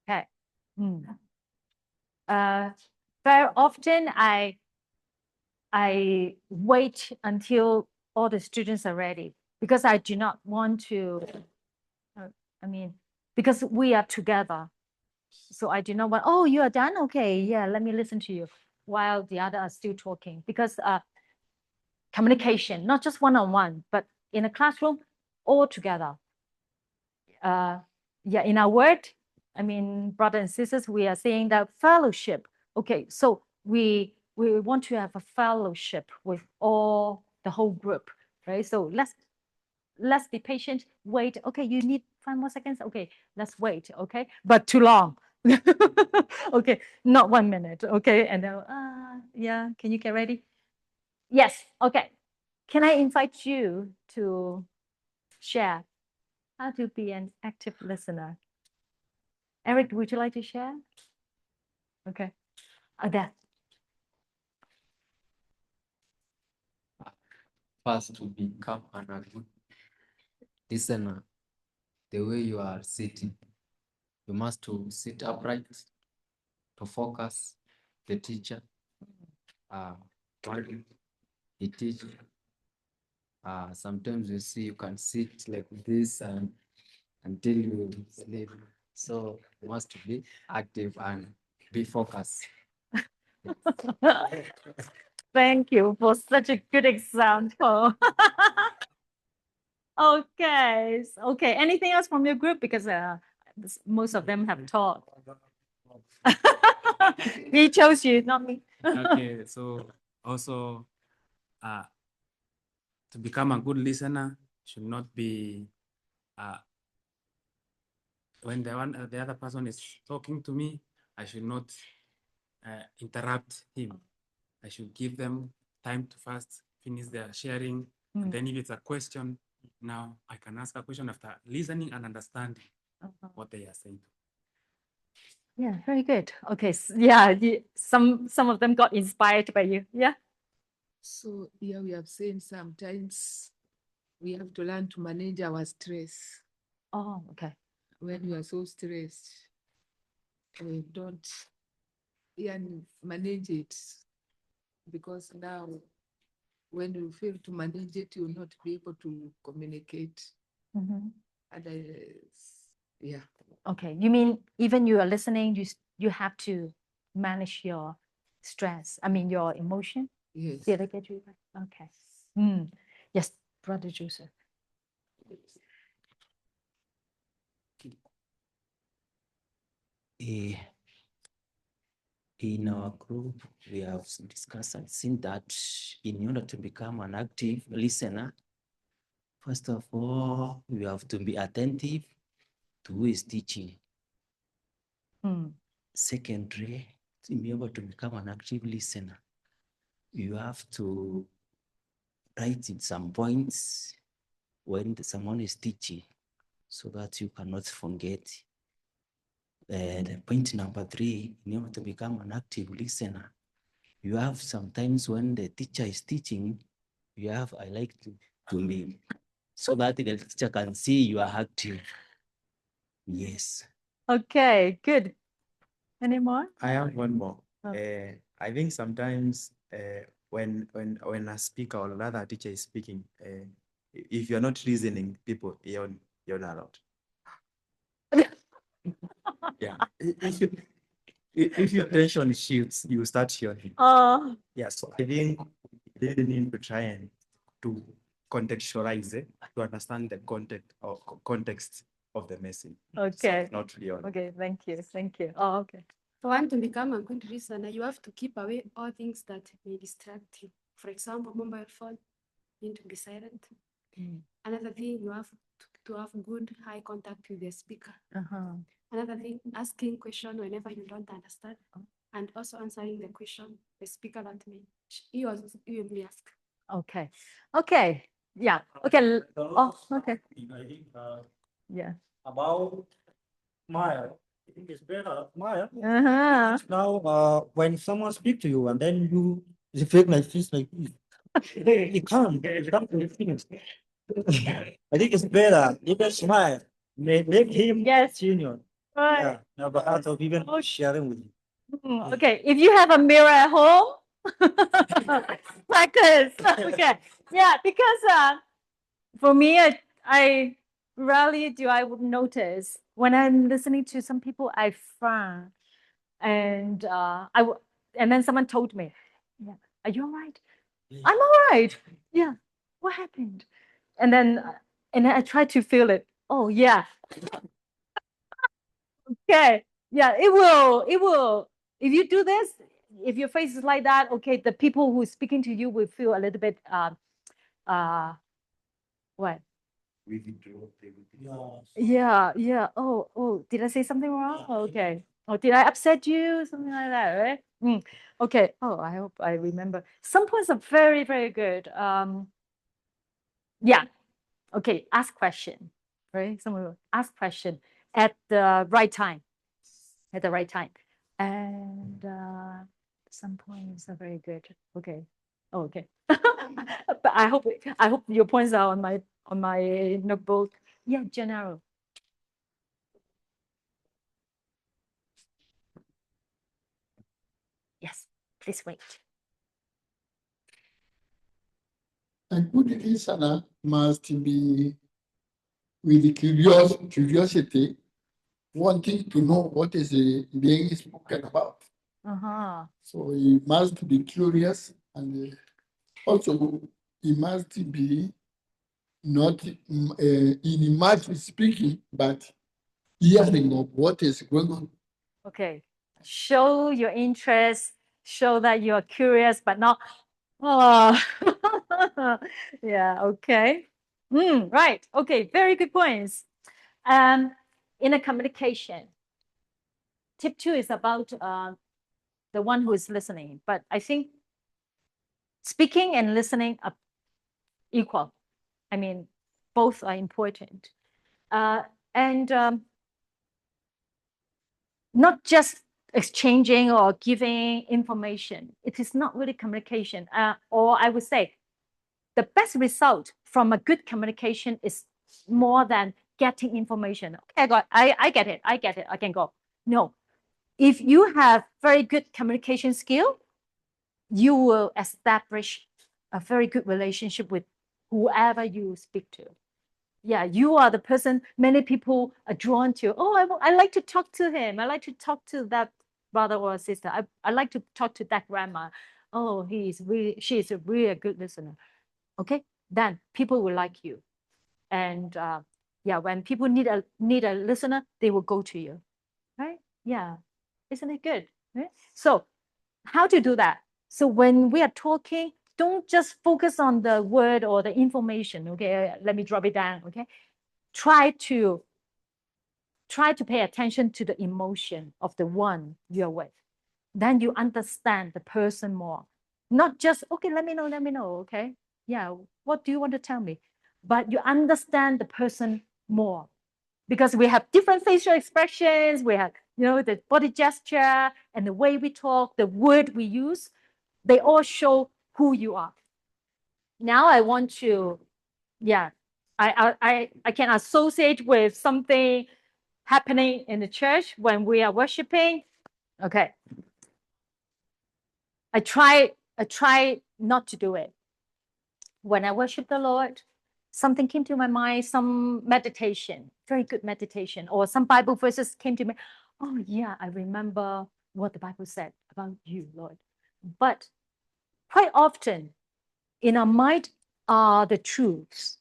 Okay. Very often I wait until all the students are ready because I do not want to, because we are together. So I do not want, oh, you are done? Okay, yeah, let me listen to you while the other are still talking. Because communication, not just one-on-one, but in a classroom, all together. Yeah, in our word, brothers and sisters, we are saying that fellowship. Okay, so we want to have a fellowship with all the whole group, right? So let's be patient. Wait. Okay, you need 5 more seconds. Okay, let's wait. Okay, but too long. Okay, not 1 minute. Okay, and then yeah, can you get ready? Yes. Okay. Can I invite you to share how to be an active listener? Eric, would you like to share? Okay. There. First, to become a good listener, the way you are sitting, you must to sit upright to focus the teacher. While he teach, sometimes you see you can sit like this and until you sleep. So you must be active and be focused. Thank you for such a good example. Okay. Okay. Anything else from your group? Because most of them have taught. He chose you, not me. Okay, so also to become a good listener should not be when the other person is talking to me, I should not interrupt him. I should give them time to first finish their sharing. And then if it's a question, now I can ask a question after listening and understanding what they are saying. Yeah, very good. Okay, yeah, some of them got inspired by you. Yeah. So yeah, we have seen sometimes we have to learn to manage our stress. Oh, okay. When you are so stressed, we don't manage it, because now when you fail to manage it, you will not be able to communicate. And yeah. Okay, you mean even you are listening, you have to manage your stress. I mean your emotion. Yes. Did I get you right? Okay. Yes, Brother Joseph. In our group, we have discussed and seen that in order to become an active listener, first of all, we have to be attentive to who is teaching. Secondly, to be able to become an active listener, you have to write in some points when someone is teaching so that you cannot forget. And point number 3, in order to become an active listener, you have sometimes when the teacher is teaching, I like to be so that the teacher can see you are active. Yes. Okay, good. Any more? I have one more. I think sometimes when a speaker or another teacher is speaking, if you're not listening, people you're not allowed. Yeah. If your attention shifts, you start hearing. Yeah, so I think they need to try and to contextualize it to understand the context of the message. Okay. So not really. Okay, thank you. Thank you. Oh, okay. For one to become a good listener, you have to keep away all things that may distract you. For example, mobile phone, you need to be silent. Another thing, you have to have good high contact with the speaker. Another thing, asking question whenever you don't understand, and also answering the question the speaker that you may ask. Okay. Okay. Yeah. Okay. Oh, okay. I think Yeah. about Maya, I think it's better, Maya. Uh-huh. Now, when someone speak to you and then you feel like this, like this, you can't finish. I think it's better. You can smile. Make him senior. Right. Yeah, but out of even sharing with you. Okay, if you have a mirror at home, practice. Okay, yeah, because for me, I rarely do I would notice when I'm listening to some people, I frown, and and then someone told me, "Yeah, are you all right?" I'm all right. Yeah, what happened? And then I try to feel it. Oh yeah. Okay. Yeah, it will. If you do this, if your face is like that, okay, the people who are speaking to you will feel a little bit what? Yeah, yeah. Oh, did I say something wrong? Okay. Oh, did I upset you? Something like that, right? Okay. Oh, I hope I remember. Some points are very, very good. Yeah. Okay, ask question. Right? Someone will ask question at the right time. at the right time. And some points are very good. Okay. Oh, okay. But I hope your points are on my notebook. Yeah, Gennaro. Yes, please wait. A good listener must be with curiosity, wanting to know what is being spoken about. Uh-huh. So he must be curious, and also he must be not in much speaking, but hearing of what is going on. Okay. Show your interest, show that you're curious, but not, oh, yeah, okay. Right. Okay. Very good points. In a communication, tip 2 is about the one who is listening, but I think speaking and listening are equal. I mean, both are important. And not just exchanging or giving information. It is not really communication. Or I would say the best result from a good communication is more than getting information. Okay, I get it. I can go. No. If you have very good communication skill, you will establish a very good relationship with whoever you speak to. Yeah, you are the person many people are drawn to. Oh, I like to talk to him. I like to talk to that brother or sister. I like to talk to that grandma. Oh, she is a really good listener. Okay, then people will like you. And yeah, when people need a listener, they will go to you, right? Yeah, isn't it good? Right? So how to do that? So when we are talking, don't just focus on the word or the information. Okay, let me drop it down. Okay, try to pay attention to the emotion of the one you're with. Then you understand the person more. Not just, okay, let me know, okay? Yeah, what do you want to tell me? But you understand the person more because we have different facial expressions. We have, the body gesture and the way we talk, the word we use, they all show who you are. Now I want to, yeah, I can associate with something happening in the church when we are worshiping. Okay. I try not to do it. When I worship the Lord, something came to my mind, some meditation, very good meditation, or some Bible verses came to me. Oh yeah, I remember what the Bible said about you, Lord. But quite often in our mind are the truths.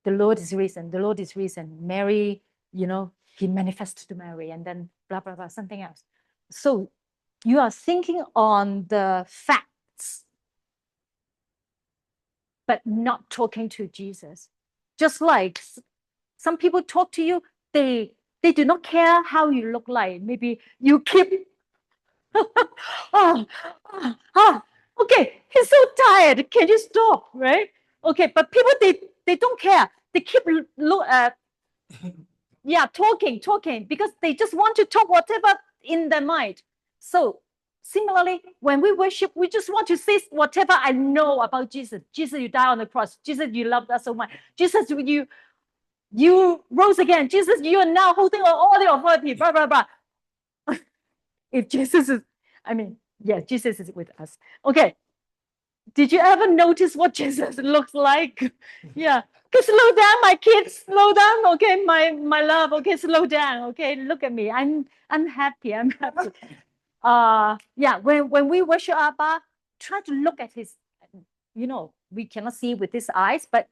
The Lord is risen. The Lord is risen. Mary, he manifested to Mary, and then blah, blah, blah, something else. So you are thinking on the facts, but not talking to Jesus. Just like some people talk to you, they do not care how you look like. Maybe you keep, okay, he's so tired. Can you stop, right? Okay, but people, they don't care. They keep talking because they just want to talk whatever in their mind. So similarly, when we worship, we just want to say whatever I know about Jesus. Jesus, you died on the cross. Jesus, you loved us so much. Jesus, you rose again. Jesus, you are now holding all the authority, blah, blah, blah. If Jesus is, Jesus is with us. Okay. Did you ever notice what Jesus looks like? Yeah. Okay, slow down, my kids. Slow down. Okay, my love. Okay, slow down. Okay, look at me. I'm happy. I'm happy. Yeah. When we worship Abba, try to look at his. We cannot see with his eyes, but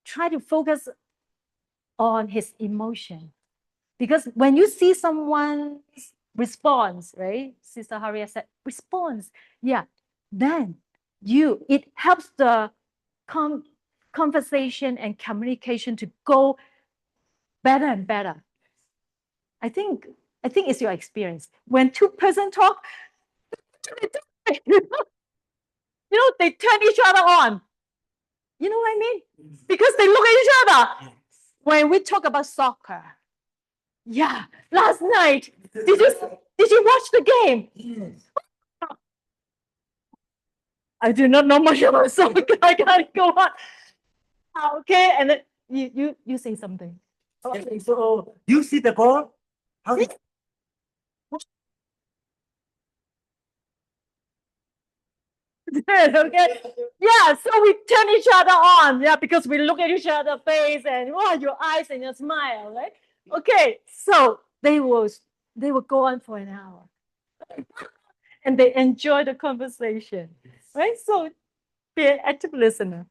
try to focus on his emotion, because when you see someone's response, right? Sister Harriet said response. Yeah. Then it helps the conversation and communication to go better and better. I think it's your experience. When two person talk, they turn each other on. You know what I mean? Because they look at each other. When we talk about soccer, yeah, last night Did you watch the game? Yes. I do not know much about soccer. I can't go on. Okay, and then you say something. Okay, so you see the goal? How did Okay. Yeah, so we turn each other on. Yeah, because we look at each other's face and your eyes and your smile, right? Okay, so they will go on for an hour. And they enjoy the conversation. Right? So be an active listener.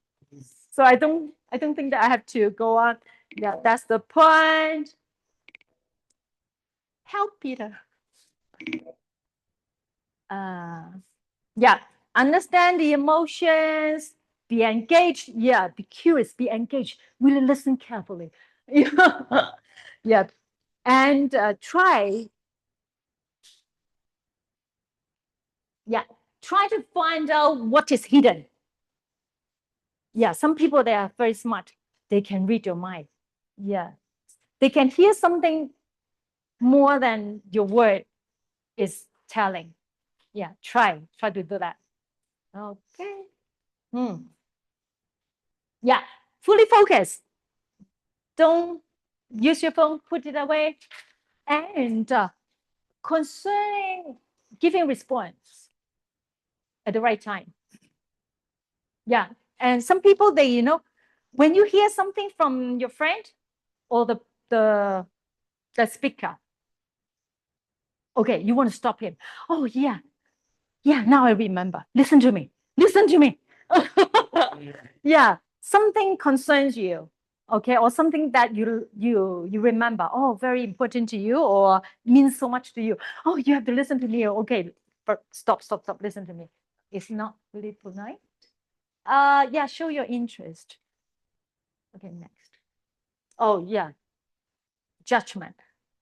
So I don't think that I have to go on. Yeah, that's the point. Help Peter. Yeah, understand the emotions, be engaged. Yeah, be curious, be engaged. Really listen carefully. Yeah, and try. Yeah, try to find out what is hidden. Yeah, some people, they are very smart. They can read your mind. Yeah, they can hear something more than your word is telling. Yeah, try to do that. Okay. Yeah, fully focus. Don't use your phone, put it away. And concerning giving response at the right time. Yeah, and some people, they, when you hear something from your friend or the speaker, okay, you want to stop him. Oh yeah, now I remember. Listen to me. Yeah, something concerns you, okay, or something that you remember. Oh, very important to you, or means so much to you. Oh, you have to listen to me. Okay, but stop. Listen to me. It's not really polite. Yeah, show your interest. Okay, next. Oh yeah, judgment.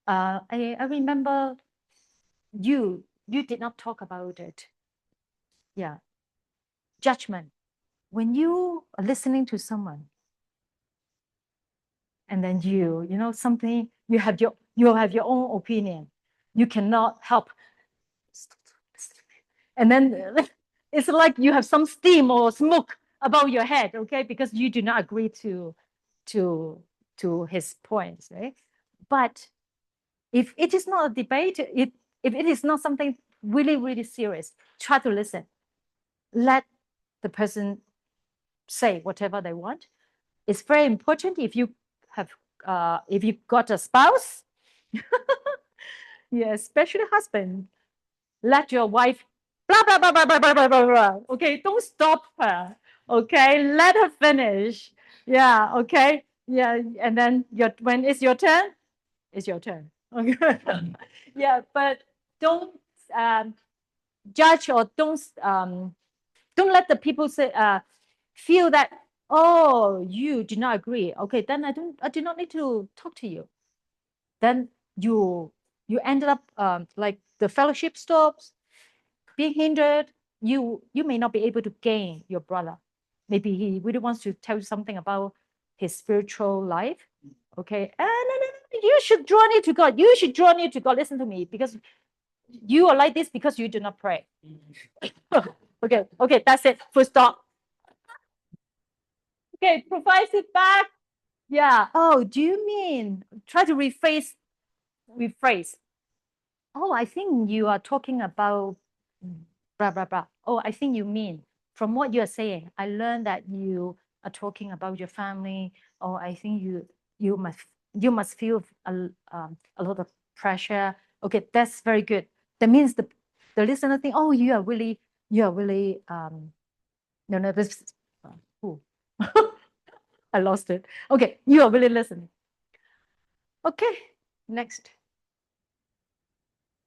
I remember you did not talk about it. Yeah, judgment. When you are listening to someone, and then something, you have your own opinion, you cannot help, and then it's like you have some steam or smoke above your head, okay, because you do not agree to his points, right? But if it is not a debate, if it is not something really, really serious, try to listen. Let the person say whatever they want. It's very important if you got a spouse, yeah, especially husband, let your wife blah blah blah blah blah blah blah blah, blah. Okay, don't stop her. Okay, let her finish. Yeah, okay. Yeah, and then when it's your turn, it's your turn. Okay. Yeah, but don't judge, or don't let the people say feel that, oh, you do not agree. Okay, then I do not need to talk to you. Then you ended up like the fellowship stops, being hindered. You may not be able to gain your brother. Maybe he really wants to tell you something about his spiritual life. Okay, no, you should draw near to God. You should draw near to God. Listen to me, because you are like this because you do not pray. Okay, that's it. Full stop. Okay, provide feedback. Yeah. Oh, do you mean, try to rephrase? Oh, I think you are talking about blah blah blah. Oh, I think you mean, from what you are saying, I learned that you are talking about your family. Or I think you must feel a lot of pressure. Okay, that's very good. That means the listener think, oh, you are really no, this who I lost it. Okay, you are really listening. Okay, next.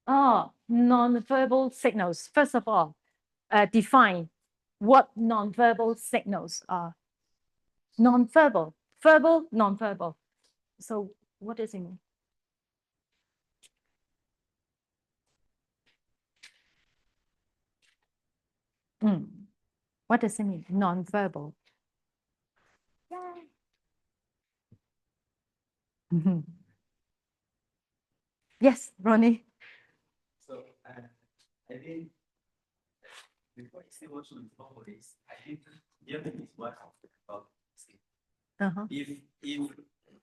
Oh, non-verbal signals. First of all, define what non-verbal signals are. Non-verbal, verbal, non-verbal. So what does it mean? What does it mean? Non-verbal. Yes, Ronnie. I think before I say what should follow is, I think the other is what about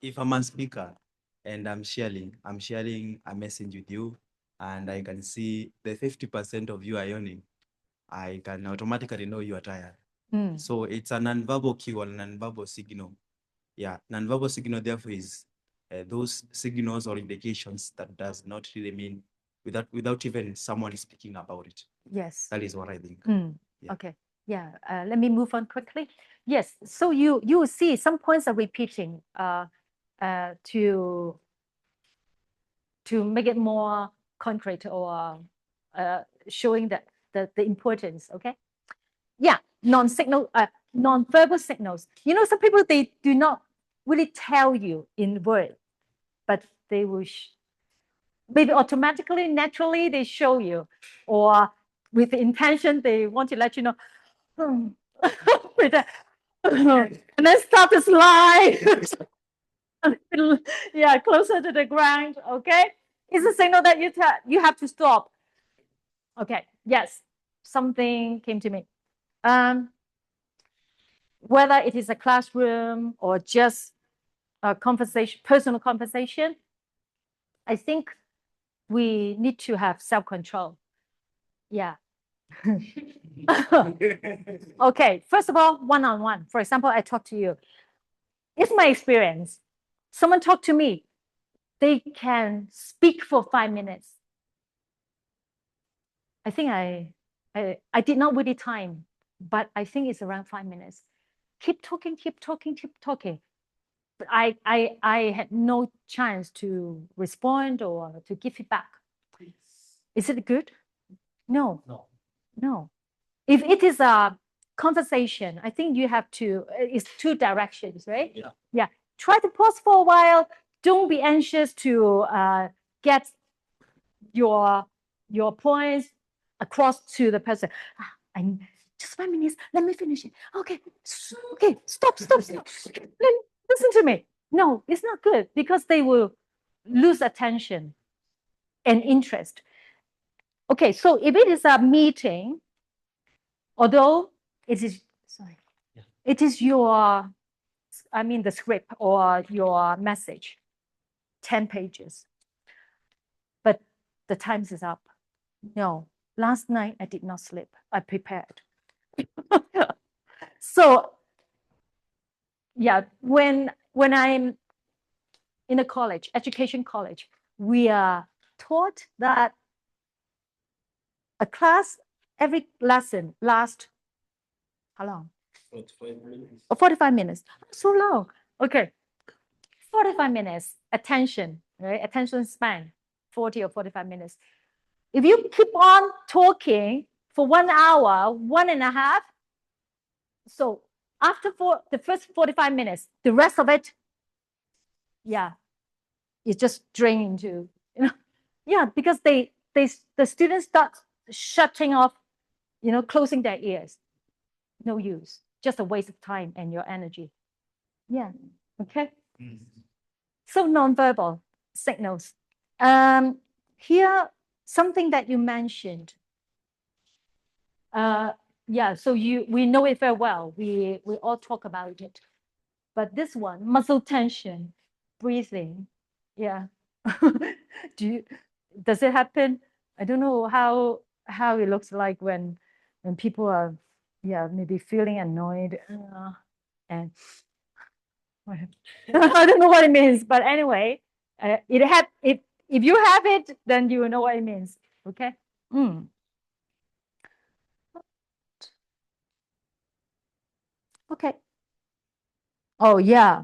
if I'm a speaker and I'm sharing a message with you, and I can see the 50% of you are yawning, I can automatically know you are tired. So it's a non-verbal cue or non-verbal signal. Yeah, non-verbal signal therefore is those signals or indications that does not really mean without even someone speaking about it. Yes. That is what I think. Yeah. Okay. Yeah. Let me move on quickly. Yes. So you will see some points are repeating to make it more concrete or showing that the importance. Okay. Yeah. Non-verbal signals. You know, some people, they do not really tell you in words, but they will maybe automatically, naturally, they show you, or with the intention, they want to let you know. And then start to slide. Yeah, closer to the ground. Okay, it's a signal that you have to stop. Okay. Yes, something came to me. Whether it is a classroom or just a conversation, personal conversation, I think we need to have self-control. Yeah. Okay, first of all, one-on-one. For example, I talk to you. It's my experience. Someone talk to me, they can speak for 5 minutes. I think I did not really time, but I think it's around 5 minutes. Keep talking, keep talking, keep talking. But I had no chance to respond or to give feedback. Is it good? No. No. If it is a conversation, I think you have to, it's two directions, right? Yeah. Try to pause for a while. Don't be anxious to get your points across to the person. I just 5 minutes. Let me finish it. Okay. Okay. Stop. Listen to me. No, it's not good because they will lose attention and interest. Okay. So if it is a meeting, although it is, it is your, I mean, the script or your message, 10 pages, but the time is up. No, last night I did not sleep. I prepared. So yeah, when I'm in a college, education college, we are taught that a class, every lesson lasts how long? 45 minutes. 45 minutes. So long. Okay. 45 minutes. Attention, right? Attention span, 40 or 45 minutes. If you keep on talking for 1 hour, 1.5, so after the first 45 minutes, the rest of it, yeah, it's just drained into, yeah, because the students start shutting off, closing their ears. No use, just a waste of time and your energy. Yeah, okay. So nonverbal signals. Here, something that you mentioned. Yeah, so we know it very well. We all talk about it. But this one, muscle tension, breathing. Yeah. Does it happen? I don't know how it looks like when people are, yeah, maybe feeling annoyed and I don't know what it means, but anyway, if you have it, then you will know what it means. Okay. Okay. Oh yeah.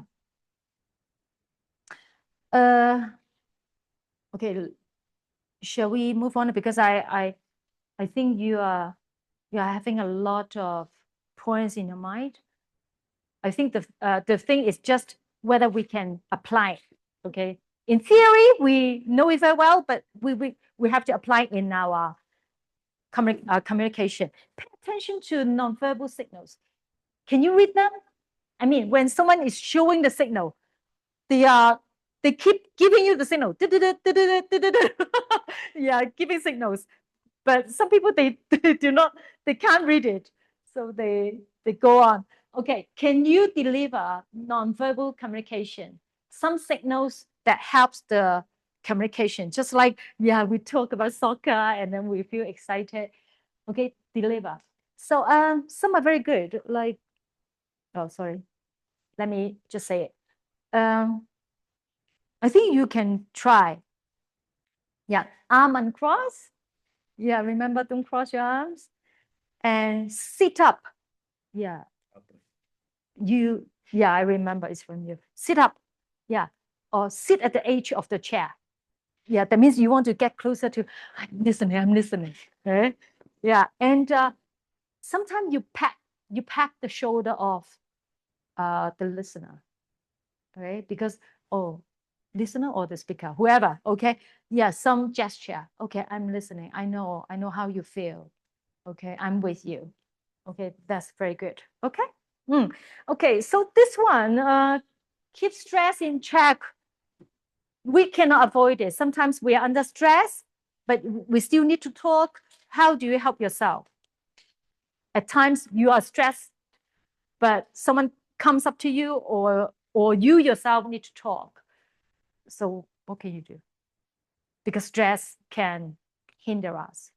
Okay. Shall we move on? Because I think you are having a lot of points in your mind. I think the thing is just whether we can apply it. Okay. In theory, we know it very well, but we have to apply it in our communication. Pay attention to nonverbal signals. Can you read them? I mean, when someone is showing the signal, they keep giving you the signal. Yeah, giving signals. but some people they do not, they can't read it, so they go on. Okay, can you deliver nonverbal communication? Some signals that helps the communication, just like, yeah, we talk about soccer and then we feel excited. Okay, deliver. So some are very good, like, oh, sorry, let me just say it. I think you can try. Yeah, arm uncross. Yeah, remember, don't cross your arms. And sit up. Yeah. Yeah, I remember it's from you. Sit up. Yeah. Or sit at the edge of the chair. Yeah, that means you want to get closer to, I'm listening. Right? Yeah. And sometimes you pat the shoulder of the listener. Right? Because, oh, listener or the speaker, whoever, okay? Yeah, some gesture. Okay, I'm listening. I know how you feel. Okay, I'm with you. Okay, that's very good. Okay. Okay, so this one, keep stress in check. We cannot avoid it. Sometimes we are under stress, but we still need to talk. How do you help yourself? At times you are stressed, but someone comes up to you, or you yourself need to talk. So what can you do? Because stress can hinder us.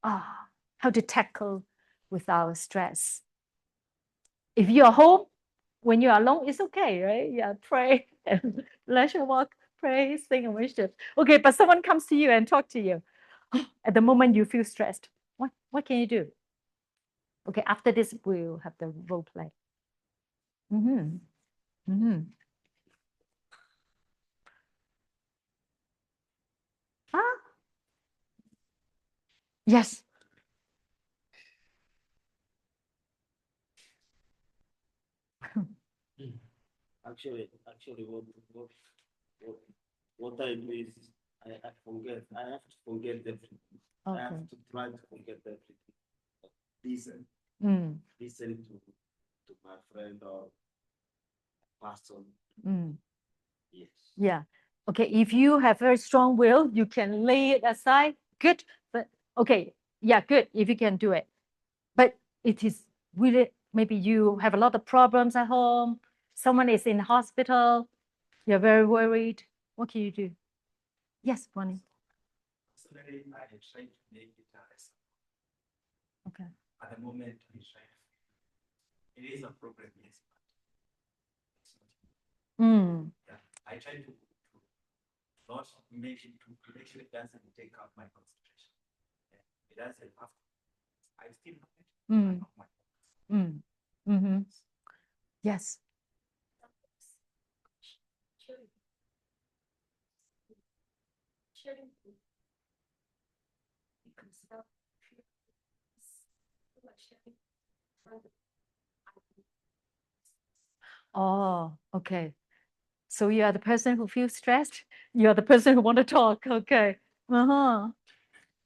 How to tackle with our stress. If you're home, when you're alone, it's okay, right? Yeah, pray, and leisure walk, pray, sing and worship. Okay, but someone comes to you and talk to you. At the moment you feel stressed. What can you do? Okay, after this, we'll have the role play. Yes. Actually, what I do is I forget. I have to forget everything. I have to try to forget everything. Listen. Listen to my friend or person. Yes. Yeah. Okay, if you have very strong will, you can lay it aside. Good. But okay, yeah, good if you can do it. But it is really, maybe you have a lot of problems at home. Someone is in hospital. You're very worried. What can you do? Yes, Bonnie. Personally, I try to make it as okay. At the moment, I try. It is a problem, yes. Yeah, I try to not make it to make sure it doesn't take up my concentration. It doesn't have to. I still have it. Yes. Oh, okay. So you are the person who feels stressed. You are the person who want to talk. Okay.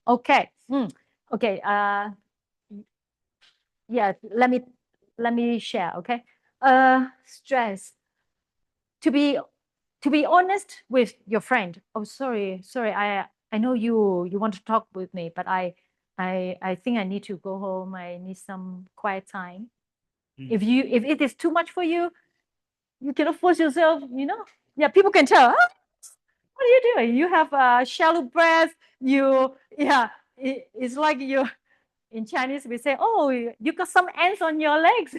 Okay. Okay. Yeah. Let me share. Okay. Stress. To be honest with your friend. Oh, sorry. I know you want to talk with me, but I think I need to go home. I need some quiet time. If it is too much for you, you cannot force yourself, Yeah, people can tell, what are you doing? You have a shallow breath. It's like you, in Chinese, we say, oh, you got some ants on your legs.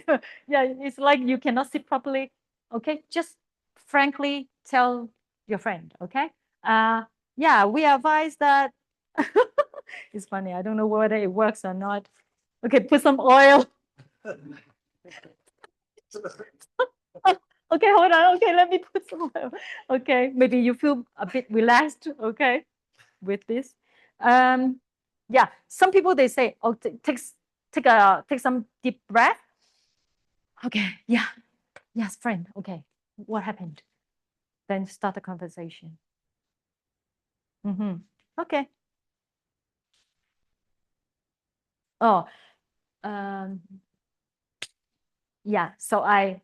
Yeah, it's like you cannot sit properly. Okay, just frankly tell your friend, okay? Yeah, we advise that, it's funny, I don't know whether it works or not. Okay, put some oil. Okay, hold on. Okay, let me put some oil. Okay, maybe you feel a bit relaxed, okay, with this. Yeah, some people, they say, oh, take some deep breath. Okay, yeah, yes, friend. Okay, what happened? Then start the conversation. Okay. Oh, yeah. So I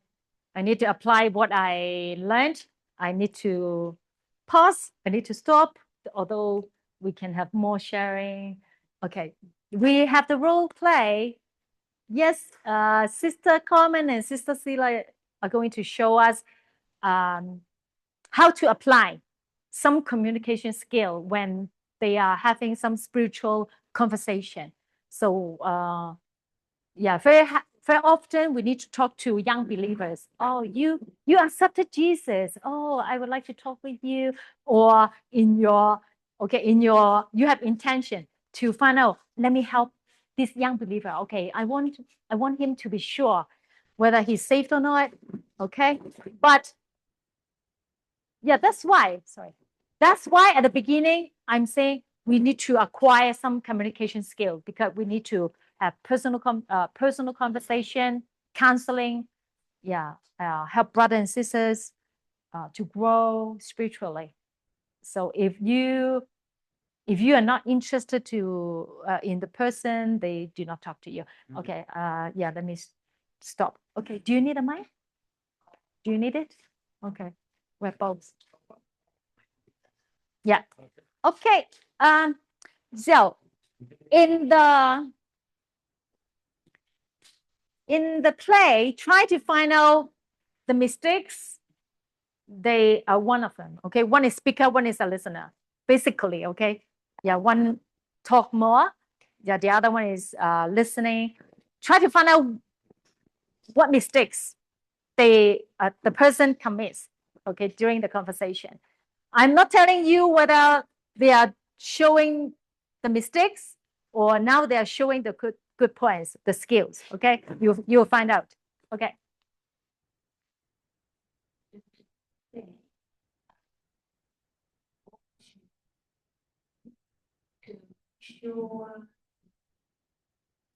need to apply what I learned. I need to pause. I need to stop. although we can have more sharing. Okay, we have the role play. Yes, Sister Carmen and Sister Sheila are going to show us how to apply some communication skill when they are having some spiritual conversation. So yeah, very often we need to talk to young believers. Oh, you accepted Jesus. Oh, I would like to talk with you. Or in your you have intention to find out. Let me help this young believer. Okay, I want him to be sure whether he's saved or not. Okay, but yeah, that's why. Sorry, that's why at the beginning I'm saying we need to acquire some communication skill because we need to have personal conversation, counseling, yeah, help brothers and sisters to grow spiritually. So if you are not interested to in the person, they do not talk to you. Okay, yeah, let me stop. Okay, do you need a mic? Do you need it? Okay, we're both. Yeah. Okay. So in the play, try to find out the mistakes. They are one of them. Okay, one is speaker, one is a listener. Basically, okay. Yeah, one talk more. Yeah, the other one is listening. Try to find out what mistakes the person commits. Okay, during the conversation. I'm not telling you whether they are showing the mistakes or now they are showing the good points, the skills. Okay, you'll find out. Okay. Your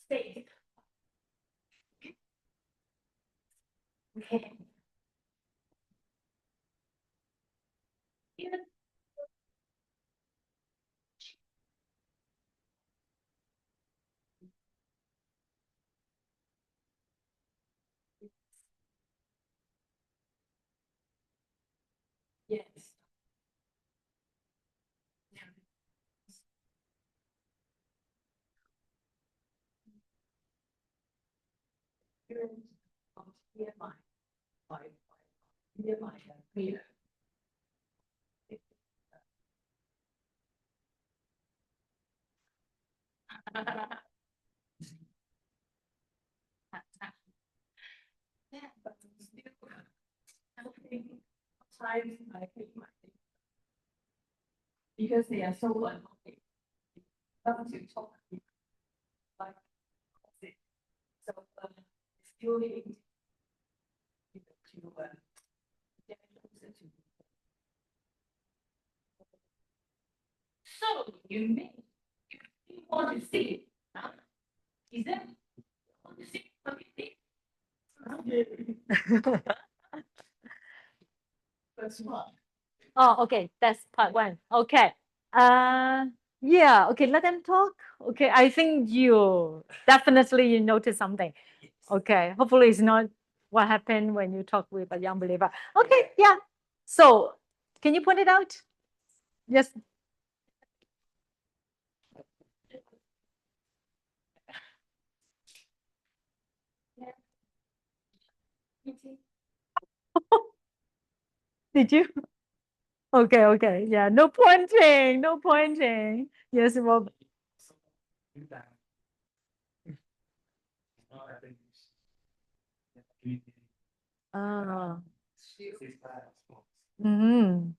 state. Okay. Yes. Sometimes I hate my because they are so unhealthy. Love to talk like so still need to get closer to. So you want to see it? Huh? Is that want to see what you think? That's one. Oh, okay. That's part one. Okay. Yeah. Okay. Let them talk. Okay. I think you definitely notice something. Okay. Hopefully, it's not what happened when you talk with a young believer. Okay. Yeah. So, can you point it out? Yes. Did you? Okay. Okay. Yeah. No pointing. No pointing. Yes. Well. Ah. Mm-hmm.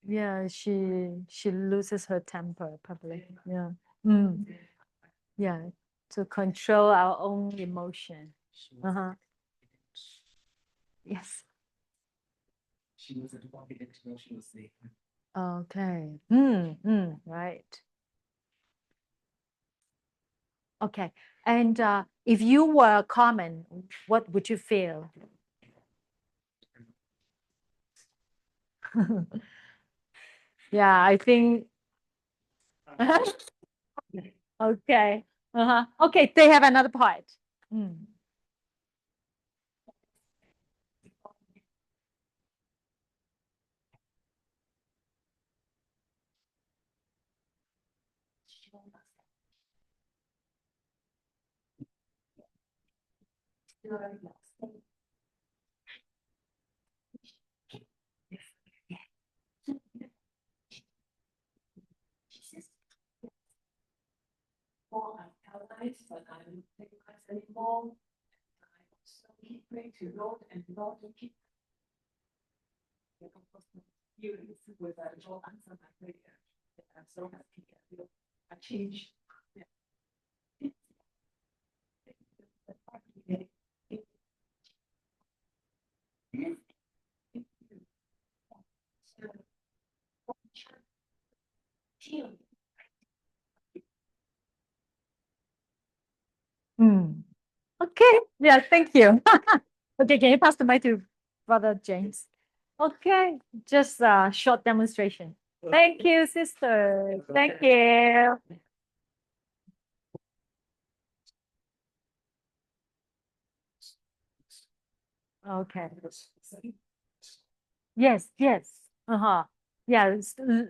Yeah, she loses her temper probably. Yeah. Mm. Yeah, to control our own emotion. Uh-huh. Yes. She wasn't confident, no, she was safe. Okay. Right. Okay. And if you were Carmen, what would you feel? Yeah, I think. Okay. Uh-huh. Okay, they have another part. Mm. More allies, but I don't take life anymore. I also pray to Lord and Lord to keep you with a Lord answer my prayer. I'm so happy I changed. Okay, yeah, thank you. Okay, can you pass the mic to Brother James? Okay, just a short demonstration. Thank you, sister. Thank you. Okay. Yes, yes. Uh-huh. Yeah,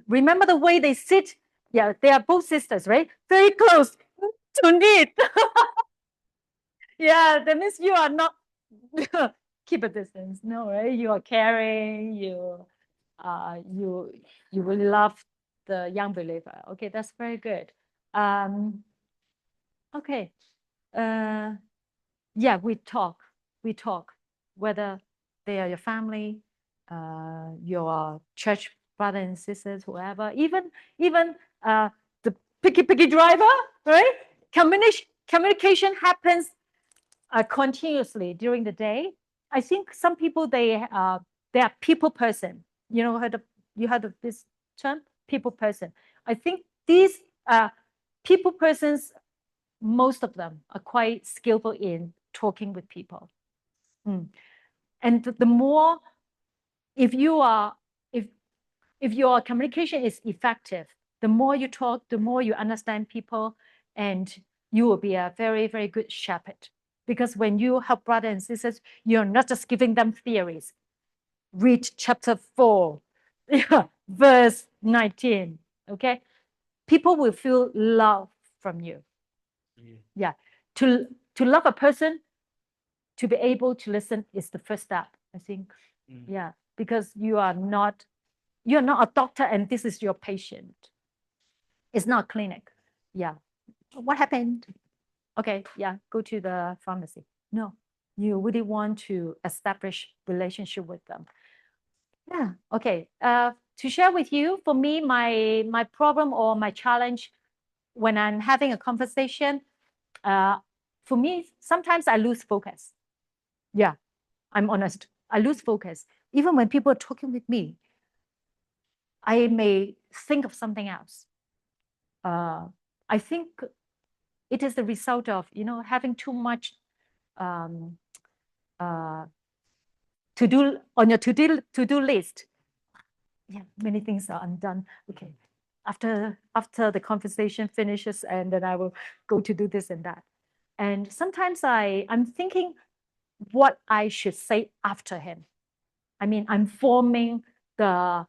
remember the way they sit? Yeah, they are both sisters, right? Very close to knit. Yeah, that means you are not keep a distance. No, right? You are caring, you will love the young believer. Okay, that's very good. Okay. Yeah, we talk, whether they are your family, your church brother and sisters, whoever, even the picky driver, right? Communication happens continuously during the day. I think some people they are people person. You know, you heard of this term, people person. I think these people persons, most of them are quite skillful in talking with people. And the more, if your communication is effective, the more you talk, the more you understand people, and you will be a very, very good shepherd. Because when you help brothers and sisters, you're not just giving them theories. Read chapter 4, verse 19. Okay, people will feel love from you. Yeah, to love a person, to be able to listen is the first step, I think. Yeah, because you're not a doctor and this is your patient. It's not a clinic. Yeah. What happened? Okay, yeah, go to the pharmacy. No, you really want to establish relationship with them. Yeah, okay. To share with you, for me, my problem or my challenge when I'm having a conversation, for me, sometimes I lose focus. Yeah, I'm honest. I lose focus. Even when people are talking with me, I may think of something else. I think it is the result of, having too much to do on your to-do list. Yeah, many things are undone. Okay, after the conversation finishes, and then I will go to do this and that. And sometimes I'm thinking what I should say after him. I mean, I'm forming the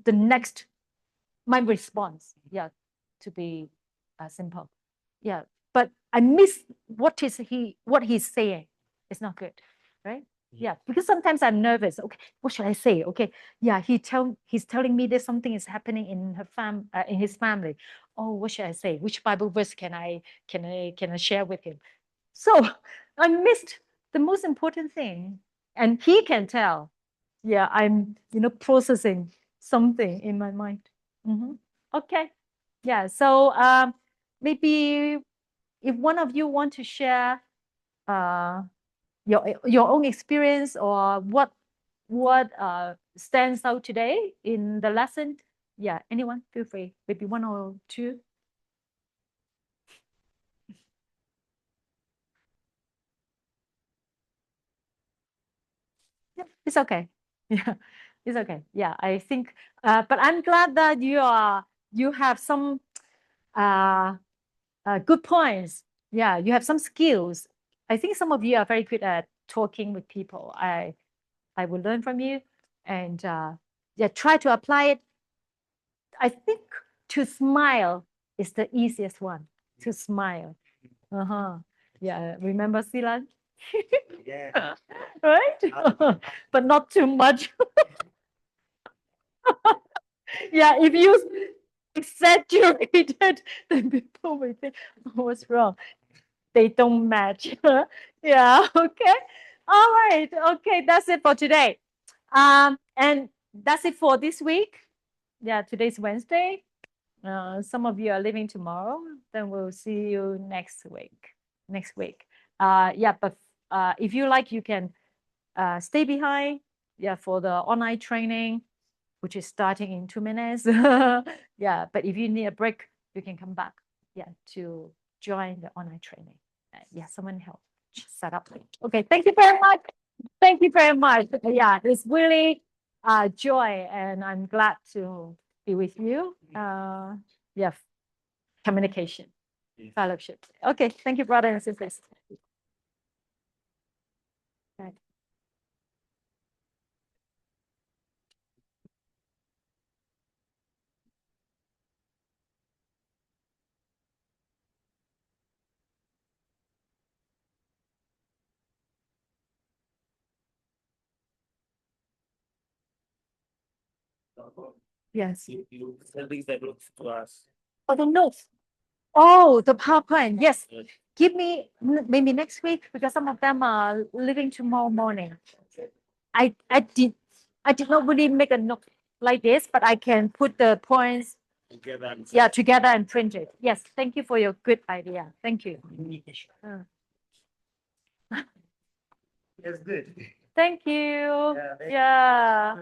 next, my response. Yeah, to be simple. Yeah, but I miss what he's saying. It's not good, right? Yeah, because sometimes I'm nervous. Okay, what should I say? Okay, yeah, he's telling me that something is happening in in his family. Oh, what should I say? Which Bible verse can I share with him? So I missed the most important thing, and he can tell. Yeah, I'm processing something in my mind. Okay, yeah. So maybe if one of you want to share your own experience or what stands out today in the lesson, yeah, anyone feel free. Maybe one or two. Yeah, it's okay. Yeah, it's okay. Yeah, I think. But I'm glad that you have some good points. Yeah, you have some skills. I think some of you are very good at talking with people. I will learn from you, and yeah, try to apply it. I think to smile is the easiest one. To smile. Yeah, remember Silan? Yeah. Right? But not too much. Yeah, if you exaggerated, then people will think, oh, what's wrong? They don't match. Yeah, okay. All right. Okay, that's it for today. And that's it for this week. Yeah, today's Wednesday. Some of you are leaving tomorrow. Then we'll see you next week. Yeah, but if you like, you can stay behind. Yeah, for the online training, which is starting in 2 minutes. Yeah, but if you need a break, you can come back. Yeah, to join the online training. Yeah, someone help set up. Okay, thank you very much. Thank you very much. Yeah, it's really joy, and I'm glad to be with you. Yeah, communication, fellowship. Okay, thank you, brothers and sisters. Right. Yes. You release that notes to us. Oh, the notes. Oh, the PowerPoint. Yes. Give me maybe next week, because some of them are leaving tomorrow morning. I did not really make a note like this, but I can put the points together and print it. Yes, thank you for your good idea. Thank you. That's good. Thank you. Yeah, thank you. Yeah.